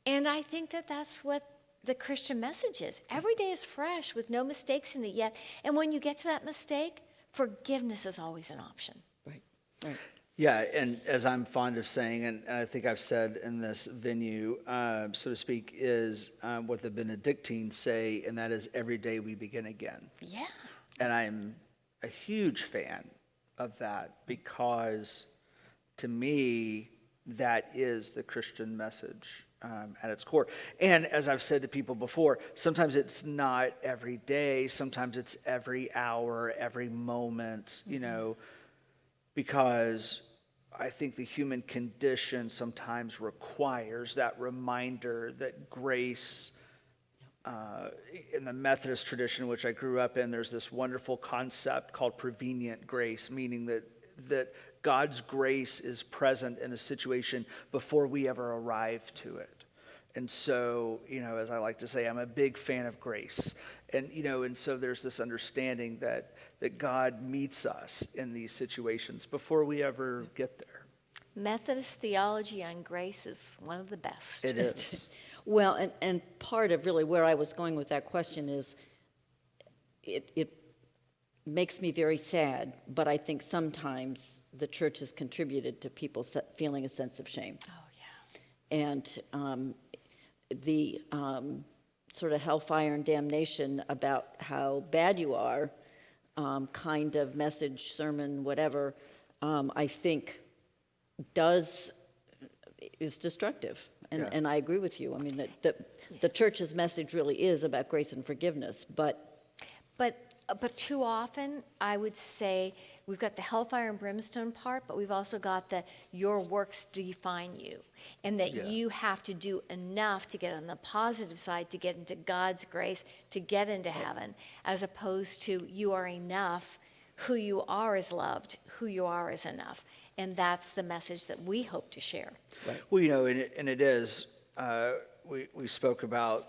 Speaker 3: And I think that that's what the Christian message is. Every day is fresh with no mistakes in it yet. And when you get to that mistake, forgiveness is always an option.
Speaker 1: Right, right.
Speaker 2: Yeah, and as I'm fond of saying, and I think I've said in this venue, so to speak, is what the Benedictines say, and that is every day we begin again.
Speaker 3: Yeah.
Speaker 2: And I'm a huge fan of that because to me, that is the Christian message at its core. And as I've said to people before, sometimes it's not every day, sometimes it's every hour, every moment, because I think the human condition sometimes requires that reminder that grace, in the Methodist tradition, which I grew up in, there's this wonderful concept called prevenient grace, meaning that God's grace is present in a situation before we ever arrive to it. And so, as I like to say, I'm a big fan of grace. And so there's this understanding that God meets us in these situations before we ever get there.
Speaker 3: Methodist theology on grace is one of the best.
Speaker 2: It is.
Speaker 1: Well, and part of really where I was going with that question is it makes me very sad, but I think sometimes the church has contributed to people feeling a sense of shame.
Speaker 3: Oh, yeah.
Speaker 1: And the sort of hellfire and damnation about how bad you are kind of message, sermon, whatever, I think is destructive. And I agree with you. I mean, the church's message really is about grace and forgiveness, but
Speaker 3: too often, I would say we've got the hellfire and brimstone part, but we've also got the your works define you, and that you have to do enough to get on the positive side, to get into God's grace, to get into heaven, as opposed to you are enough, who you are is loved, who you are is enough. And that's the message that we hope to share.
Speaker 1: right.
Speaker 2: Well, and it is, we spoke about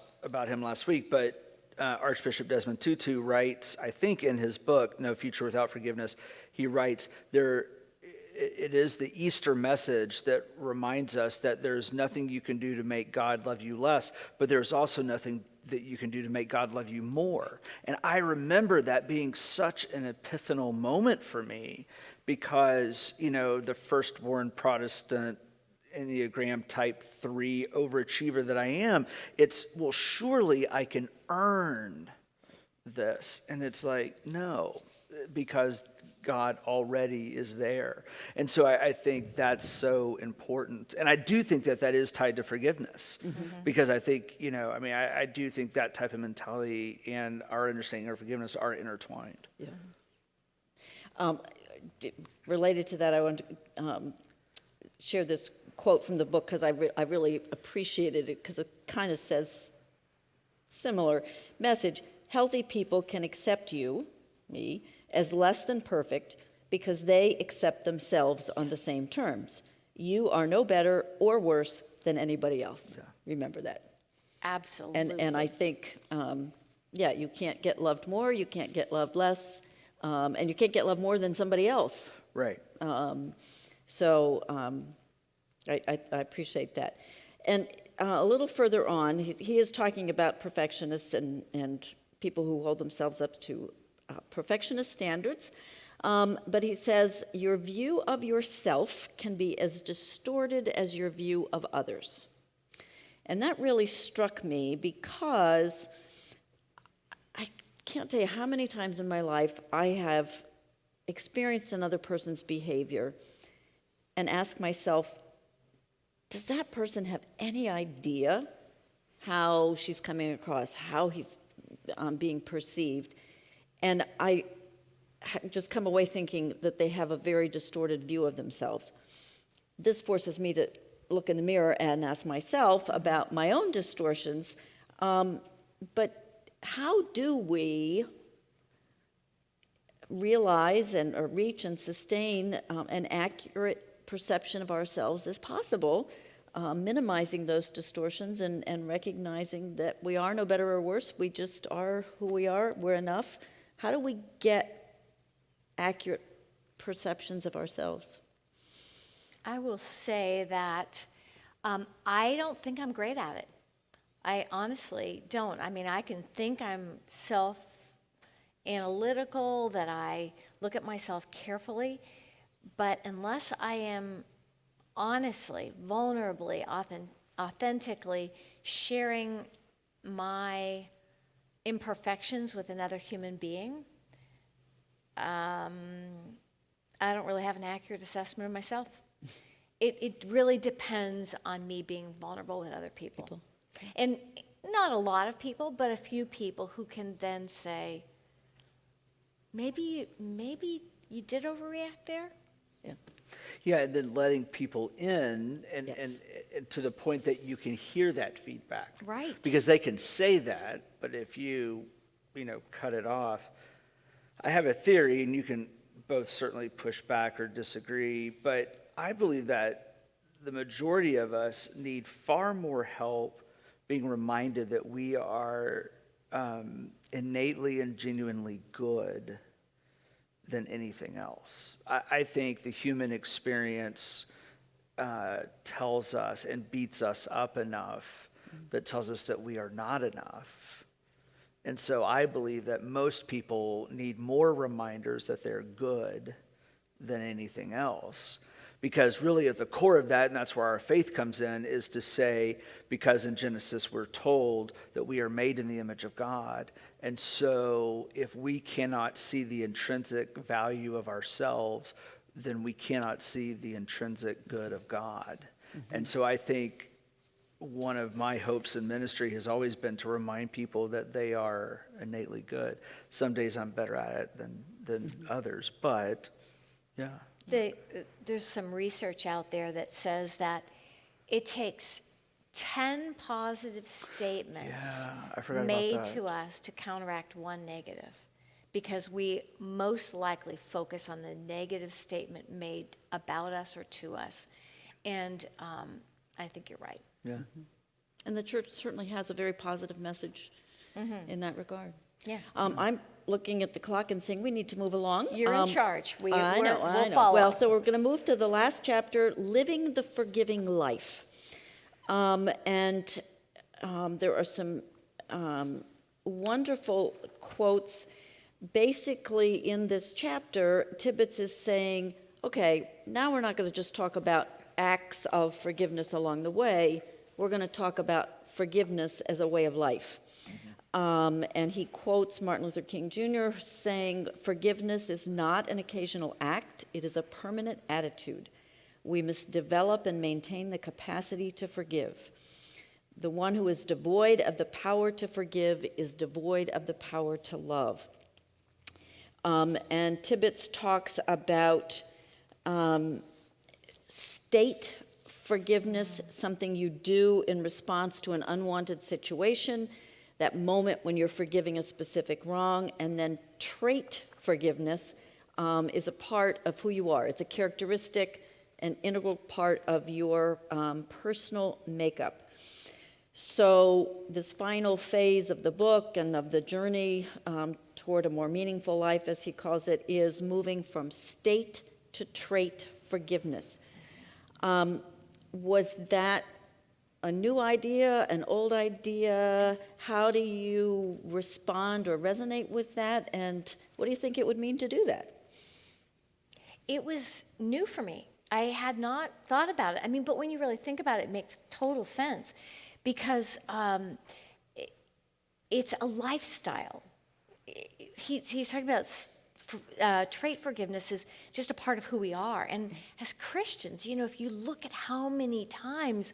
Speaker 2: him last week, but Archbishop Desmond Tutu writes, I think in his book, No Future Without Forgiveness, he writes, it is the Easter message that reminds us that there's nothing you can do to make God love you less, but there's also nothing that you can do to make God love you more. And I remember that being such an epiphanal moment for me because, the firstborn Protestant Enneagram type 3 overachiever that I am, it's, well, surely I can earn this. And it's like, no, because God already is there. And so I think that's so important. And I do think that that is tied to forgiveness, because I think, I do think that type of mentality and our understanding of forgiveness are intertwined.
Speaker 1: Yeah. Related to that, I want to share this quote from the book because I really appreciated it because it kind of says similar message. Healthy people can accept you, me, as less than perfect because they accept themselves on the same terms. You are no better or worse than anybody else. Yeah. Remember that.
Speaker 3: Absolutely.
Speaker 1: And I think, you can't get loved more, you can't get loved less, and you can't get loved more than somebody else.
Speaker 2: Right.
Speaker 1: So I appreciate that. And a little further on, he is talking about perfectionists and people who hold themselves up to perfectionist standards. But he says, your view of yourself can be as distorted as your view of others. And that really struck me because I can't tell you how many times in my life I have experienced another person's behavior and asked myself, does that person have any idea how she's coming across, how he's being perceived? And I just come away thinking that they have a very distorted view of themselves. This forces me to look in the mirror and ask myself about my own distortions. But how do we realize or reach and sustain an accurate perception of ourselves as possible, minimizing those distortions and recognizing that we are no better or worse, we just are who we are, we're enough? How do we get accurate perceptions of ourselves?
Speaker 3: I will say that I don't think I'm great at it. I honestly don't. I mean, I can think I'm self-analytical, that I look at myself carefully, but unless I am honestly, vulnerably, authentically sharing my imperfections with another human being, I don't really have an accurate assessment of myself. It really depends on me being vulnerable with other people. And not a lot of people, but a few people who can then say, maybe you did overreact there.
Speaker 1: Yeah.
Speaker 2: Yeah, and then letting people in and to the point that you can hear that feedback.
Speaker 3: Right.
Speaker 2: Because they can say that, but if you cut it off. I have a theory, and you can both certainly push back or disagree, but I believe that the majority of us need far more help being reminded that we are innately and genuinely good than anything else. I think the human experience tells us and beats us up enough that tells us that we are not enough. And so I believe that most people need more reminders that they're good than anything else. Because really at the core of that, and that's where our faith comes in, is to say, because in Genesis we're told that we are made in the image of God. And so if we cannot see the intrinsic value of ourselves, then we cannot see the intrinsic good of God. Mm-hmm. And so I think one of my hopes in ministry has always been to remind people that they are innately good. Some days I'm better at it than others, but yeah.
Speaker 3: There's some research out there that says that it takes 10 positive statements made to us to counteract one negative, because we most likely focus on the negative statement made about us or to us. And I think you're right.
Speaker 2: Yeah.
Speaker 1: Mm-hmm. And the church certainly has a very positive message in that regard.
Speaker 3: Yeah.
Speaker 1: I'm looking at the clock and saying we need to move along.
Speaker 3: You're in charge. We'll
Speaker 1: follow. Well, so we're going to move to the last chapter, Living the Forgiving Life. And there are some wonderful quotes. Basically, in this chapter, Tibbetts is saying, okay, now we're not going to just talk about acts of forgiveness along the way. We're going to talk about forgiveness as a way of life. And he quotes Martin Luther King Jr. saying, "Forgiveness is not an occasional act, it is a permanent attitude. We must develop and maintain the capacity to forgive. The one who is devoid of the power to forgive is devoid of the power to love." And Tibbetts talks about state forgiveness, something you do in response to an unwanted situation, that moment when you're forgiving a specific wrong, and then trait forgiveness is a part of who you are. It's a characteristic, an integral part of your personal makeup. So this final phase of the book and of the journey toward a more meaningful life, as he calls it, is moving from state to trait forgiveness. Was that a new idea, an old idea? How do you respond or resonate with that? And what do you think it would mean to do that?
Speaker 3: It was new for me. I had not thought about it. I mean, but when you really think about it, it makes total sense, because it's a lifestyle. He's talking about trait forgiveness is just a part of who we are. And as Christians, you know, if you look at how many times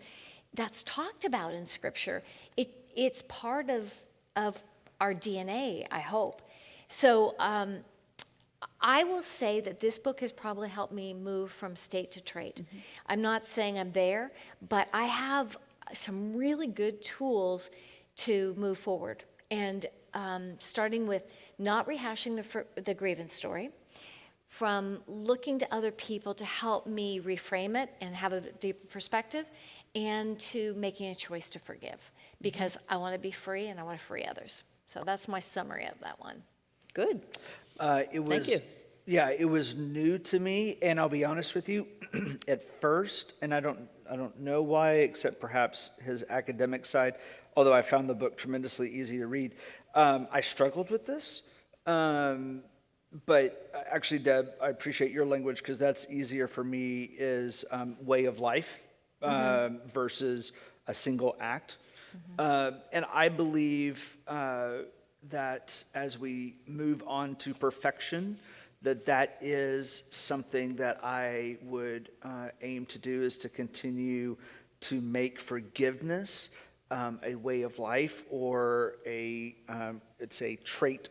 Speaker 3: that's talked about in Scripture, it's part of our DNA, I hope. So I will say that this book has probably helped me move from state to trait. Mm-hmm. I'm not saying I'm there, but I have some really good tools to move forward. And starting with not rehashing the grievance story, from looking to other people to help me reframe it and have a deeper perspective, and to making a choice to forgive, because I want to be free and I want to free others. So that's my summary of that one.
Speaker 1: Good. Thank you.
Speaker 2: Yeah, it was new to me, and I'll be honest with you, at first, and I don't know why, except perhaps his academic side, although I found the book tremendously easy to read. I struggled with this, but actually, Deb, I appreciate your language, because that's easier for me, is way of life versus a single act. And I believe that as we move on to perfection, that is something that I would aim to do, is to continue to make forgiveness a way of life, or it's a trait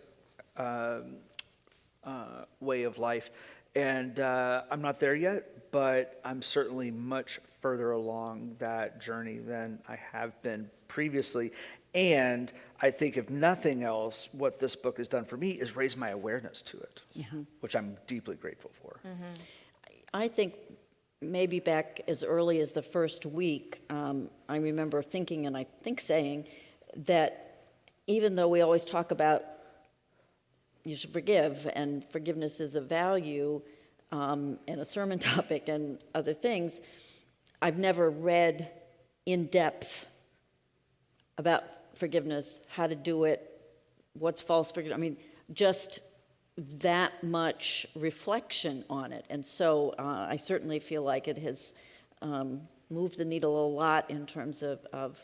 Speaker 2: way of life. And I'm not there yet, but I'm certainly much further along that journey than I have been previously. And I think, if nothing else, what this book has done for me is raise my awareness to it, which I'm deeply grateful for.
Speaker 1: I think maybe back as early as the first week, I remember thinking, and I think saying, that even though we always talk about you should forgive, and forgiveness is a value, and a sermon topic and other things, I've never read in depth about forgiveness, how to do it, what's false forgiveness. I mean, just that much reflection on it. And so I certainly feel like it has moved the needle a lot in terms of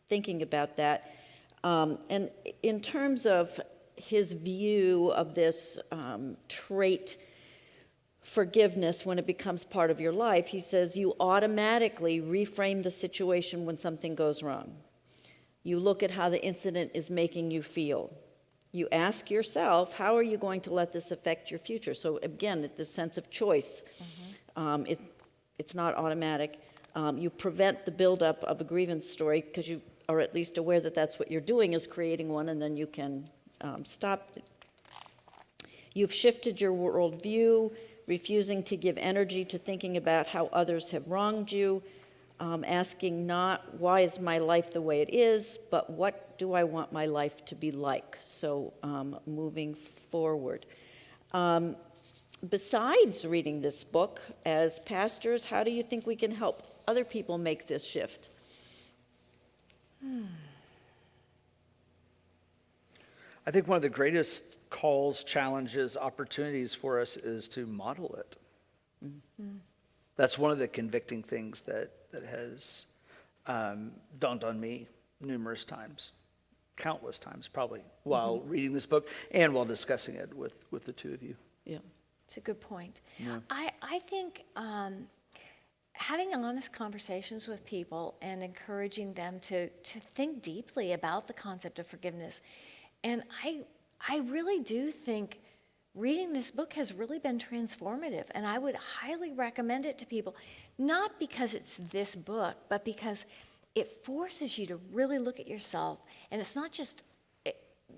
Speaker 1: thinking about that. And in terms of his view of this trait forgiveness, when it becomes part of your life, he says you automatically reframe the situation when something goes wrong. You look at how the incident is making you feel. You ask yourself, how are you going to let this affect your future? So again, this sense of choice, it's not automatic. You prevent the buildup of a grievance story, because you are at least aware that that's what you're doing, is creating one, and then you can stop it. You've shifted your worldview, refusing to give energy to thinking about how others have wronged you, asking not, why is my life the way it is, but what do I want my life to be like? So moving forward. Besides reading this book, as pastors, how do you think we can help other people make this shift?
Speaker 2: I think one of the greatest calls, challenges, opportunities for us is to model it. That's one of the convicting things that has dawned on me numerous times. countless times, probably, while reading this book and while discussing it with the two of you.
Speaker 1: Yeah.
Speaker 3: It's a good point.
Speaker 2: Yeah.
Speaker 3: I think having honest conversations with people and encouraging them to think deeply about the concept of forgiveness. And I really do think reading this book has really been transformative, and I would highly recommend it to people, not because it's this book, but because it forces you to really look at yourself. And it's not just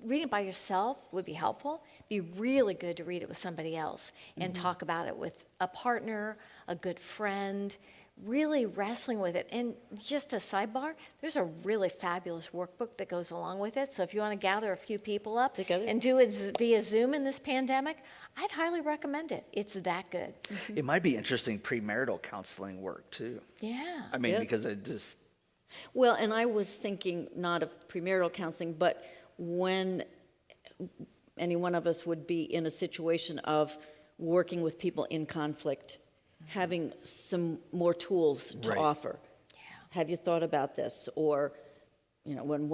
Speaker 3: reading it by yourself would be helpful. It'd be really good to read it with somebody else and talk about it with a partner, a good friend, really wrestling with it. And just a sidebar, there's a really fabulous workbook that goes along with it. So if you want to gather a few people up
Speaker 1: Together.
Speaker 3: and do it via Zoom in this pandemic, I'd highly recommend it. It's that good.
Speaker 2: It might be interesting premarital counseling work, too.
Speaker 3: Yeah.
Speaker 2: I mean,
Speaker 1: Yeah.
Speaker 2: because it just...
Speaker 1: Well, and I was thinking not of premarital counseling, but when any one of us would be in a situation of working with people in conflict, having some more tools to
Speaker 2: Right.
Speaker 1: offer.
Speaker 3: Yeah.
Speaker 1: Have you thought about this? Or, when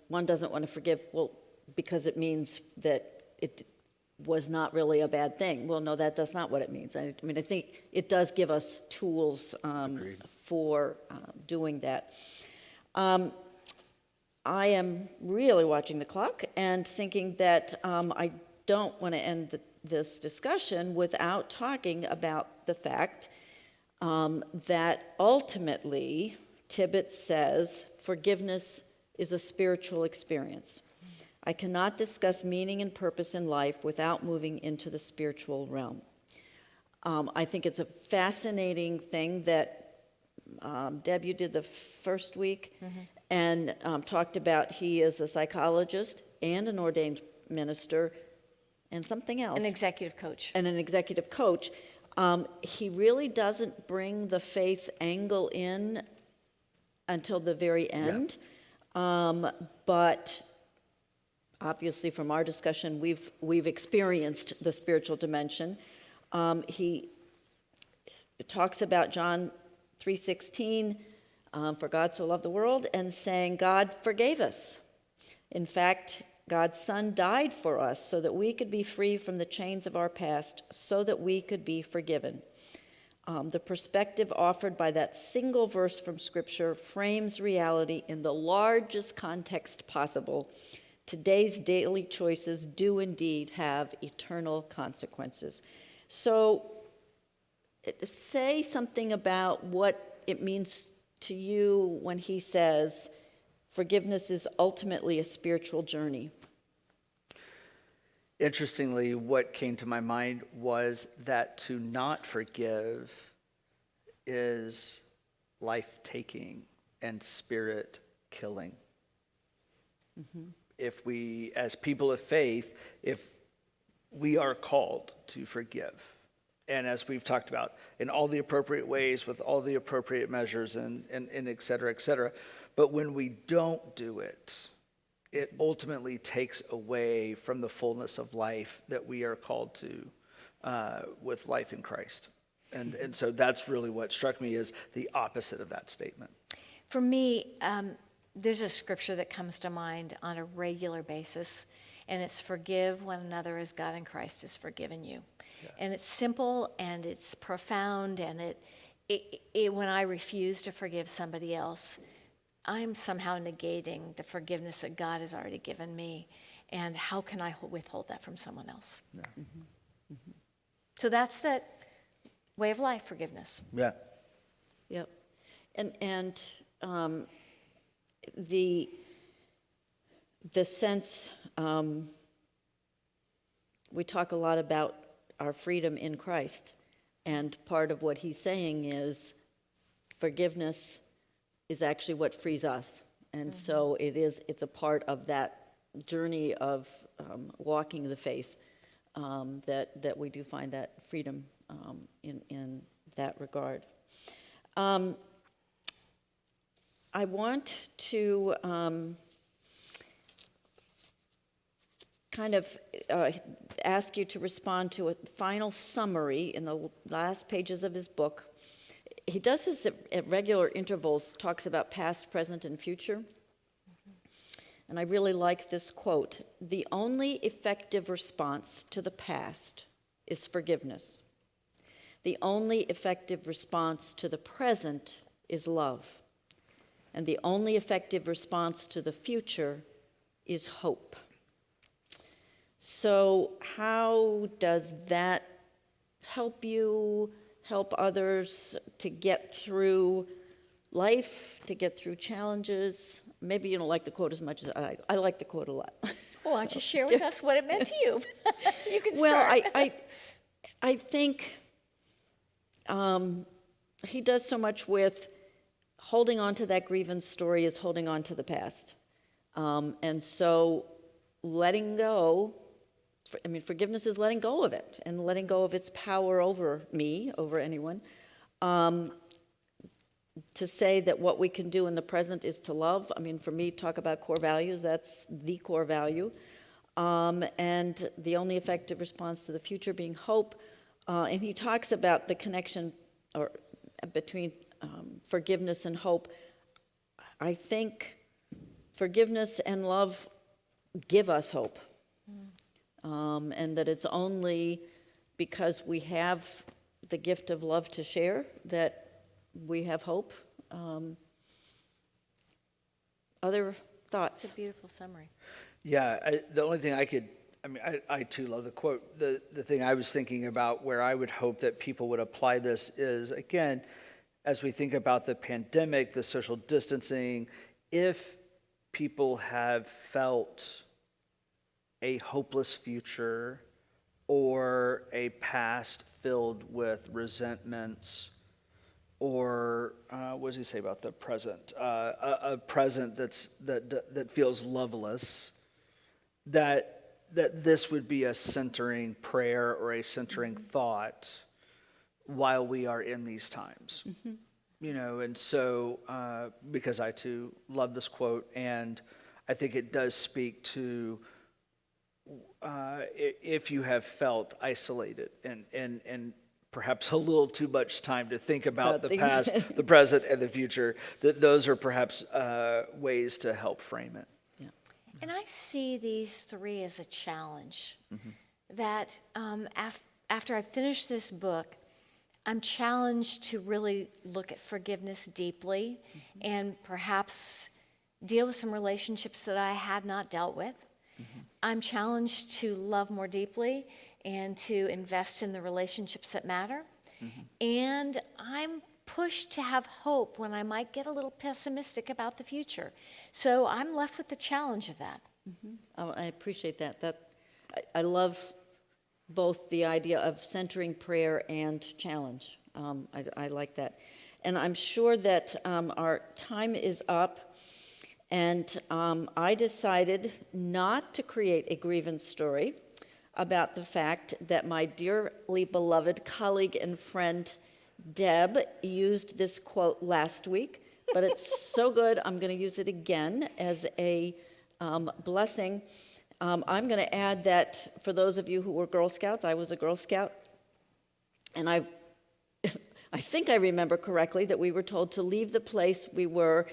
Speaker 1: one doesn't want to forgive, well, because it means that it was not really a bad thing. Well, no, that's not what it means. I mean, I think it does give us tools for doing that. I am really watching the clock and thinking that I don't want to end this discussion without talking about the fact that ultimately Tibbet says forgiveness is a spiritual experience. I cannot discuss meaning and purpose in life without moving into the spiritual realm. I think it's a fascinating thing that Deb, you did the first week and talked about he is a psychologist and an ordained minister and something else.
Speaker 3: An executive coach.
Speaker 1: And an executive coach. He really doesn't bring the faith angle in until the very end. But obviously from our discussion, we've experienced the spiritual dimension. He talks about John 3:16, for God so loved the world, and saying God forgave us. In fact, God's Son died for us so that we could be free from the chains of our past, so that we could be forgiven. The perspective offered by that single verse from Scripture frames reality in the largest context possible. Today's daily choices do indeed have eternal consequences. So, say something about what it means to you when he says, forgiveness is ultimately a spiritual journey.
Speaker 2: Interestingly, what came to my mind was that to not forgive is life-taking and spirit-killing. If we, as people of faith, if we are called to forgive, and as we've talked about, in all the appropriate ways, with all the appropriate measures, and et cetera, but when we don't do it, it ultimately takes away from the fullness of life that we are called to with life in Christ. And so that's really what struck me as the opposite of that statement.
Speaker 3: For me, there's a scripture that comes to mind on a regular basis, and it's forgive one another as God in Christ has forgiven you. Yeah. And it's simple and it's profound, and it when I refuse to forgive somebody else, I'm somehow negating the forgiveness that God has already given me. And how can I withhold that from someone else? Yeah. So that's that way of life, forgiveness.
Speaker 2: Yeah.
Speaker 1: Yep. And the sense, we talk a lot about our freedom in Christ, and part of what he's saying is forgiveness is actually what frees us. And so it's a part of that journey of walking the faith that we do find that freedom in that regard. I want to kind of ask you to respond to a final summary in the last pages of his book. He does this at regular intervals, talks about past, present, and future. And I really like this quote: "The only effective response to the past is forgiveness. The only effective response to the present is love. And the only effective response to the future is hope." So how does that help you, help others to get through life, to get through challenges? Maybe you don't like the quote as much as I. I like the quote a lot.
Speaker 3: Well, why don't you share with us what it meant to you? You can
Speaker 1: Well,
Speaker 3: start.
Speaker 1: I think he does so much with holding on to that grievance story is holding on to the past. And so letting go, forgiveness is letting go of it and letting go of its power over me, over anyone. To say that what we can do in the present is to love. For me, talk about core values, that's the core value. And the only effective response to the future being hope. And he talks about the connection between forgiveness and hope. I think forgiveness and love give us hope. And that it's only because we have the gift of love to share that we have hope. Other thoughts?
Speaker 3: It's a beautiful summary.
Speaker 2: Yeah, the only thing I too love the quote. The thing I was thinking about where I would hope that people would apply this is, again, as we think about the pandemic, the social distancing, if people have felt a hopeless future or a past filled with resentments, or what does he say about the present? A present that feels loveless, that this would be a centering prayer or a centering thought while we are in these times. And so because I too love this quote, and I think it does speak to if you have felt isolated and perhaps a little too much time to think about the past, the present, and the future, that those are perhaps ways to help frame it.
Speaker 1: Yeah.
Speaker 3: And I see these three as a challenge. That after I finish this book, I'm challenged to really look at forgiveness deeply and perhaps deal with some relationships that I had not dealt with. I'm challenged to love more deeply and to invest in the relationships that matter. And I'm pushed to have hope when I might get a little pessimistic about the future. So I'm left with the challenge of that.
Speaker 1: I appreciate that. I love both the idea of centering prayer and challenge. I like that. And I'm sure that our time is up. And I decided not to create a grievance story about the fact that my dearly beloved colleague and friend Deb used this quote last week, but it's so good I'm going to use it again as a blessing. I'm going to add that for those of you who were Girl Scouts, I was a Girl Scout, and I think I remember correctly that we were told to leave the place we were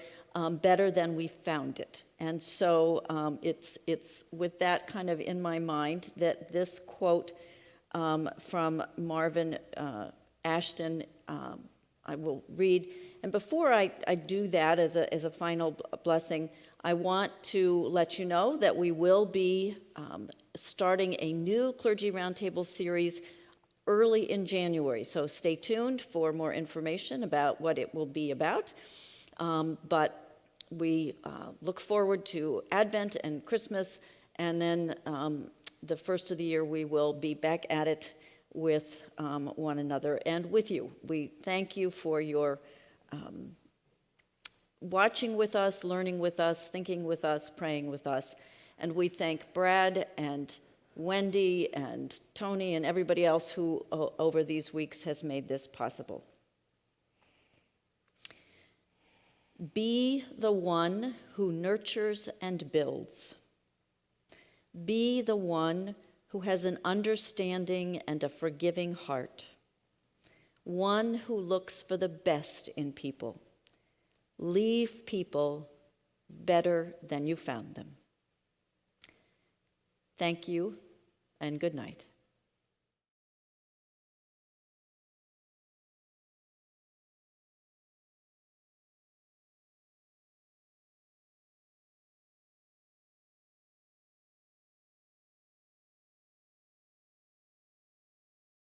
Speaker 1: better than we found it. And so it's with that kind of in my mind that this quote from Marvin Ashton I will read. And before I do that as a final blessing, I want to let you know that we will be starting a new Clergy Roundtable series early in January. So stay tuned for more information about what it will be about. But we look forward to Advent and Christmas, and then the first of the year we will be back at it with one another and with you. We thank you for your watching with us, learning with us, thinking with us, praying with us. And we thank Brad and Wendy and Tony and everybody else who over these weeks has made this possible. Be the one who nurtures and builds. Be the one who has an understanding and a forgiving heart. One who looks for the best in people. Leave people better than you found them. Thank you, and good night.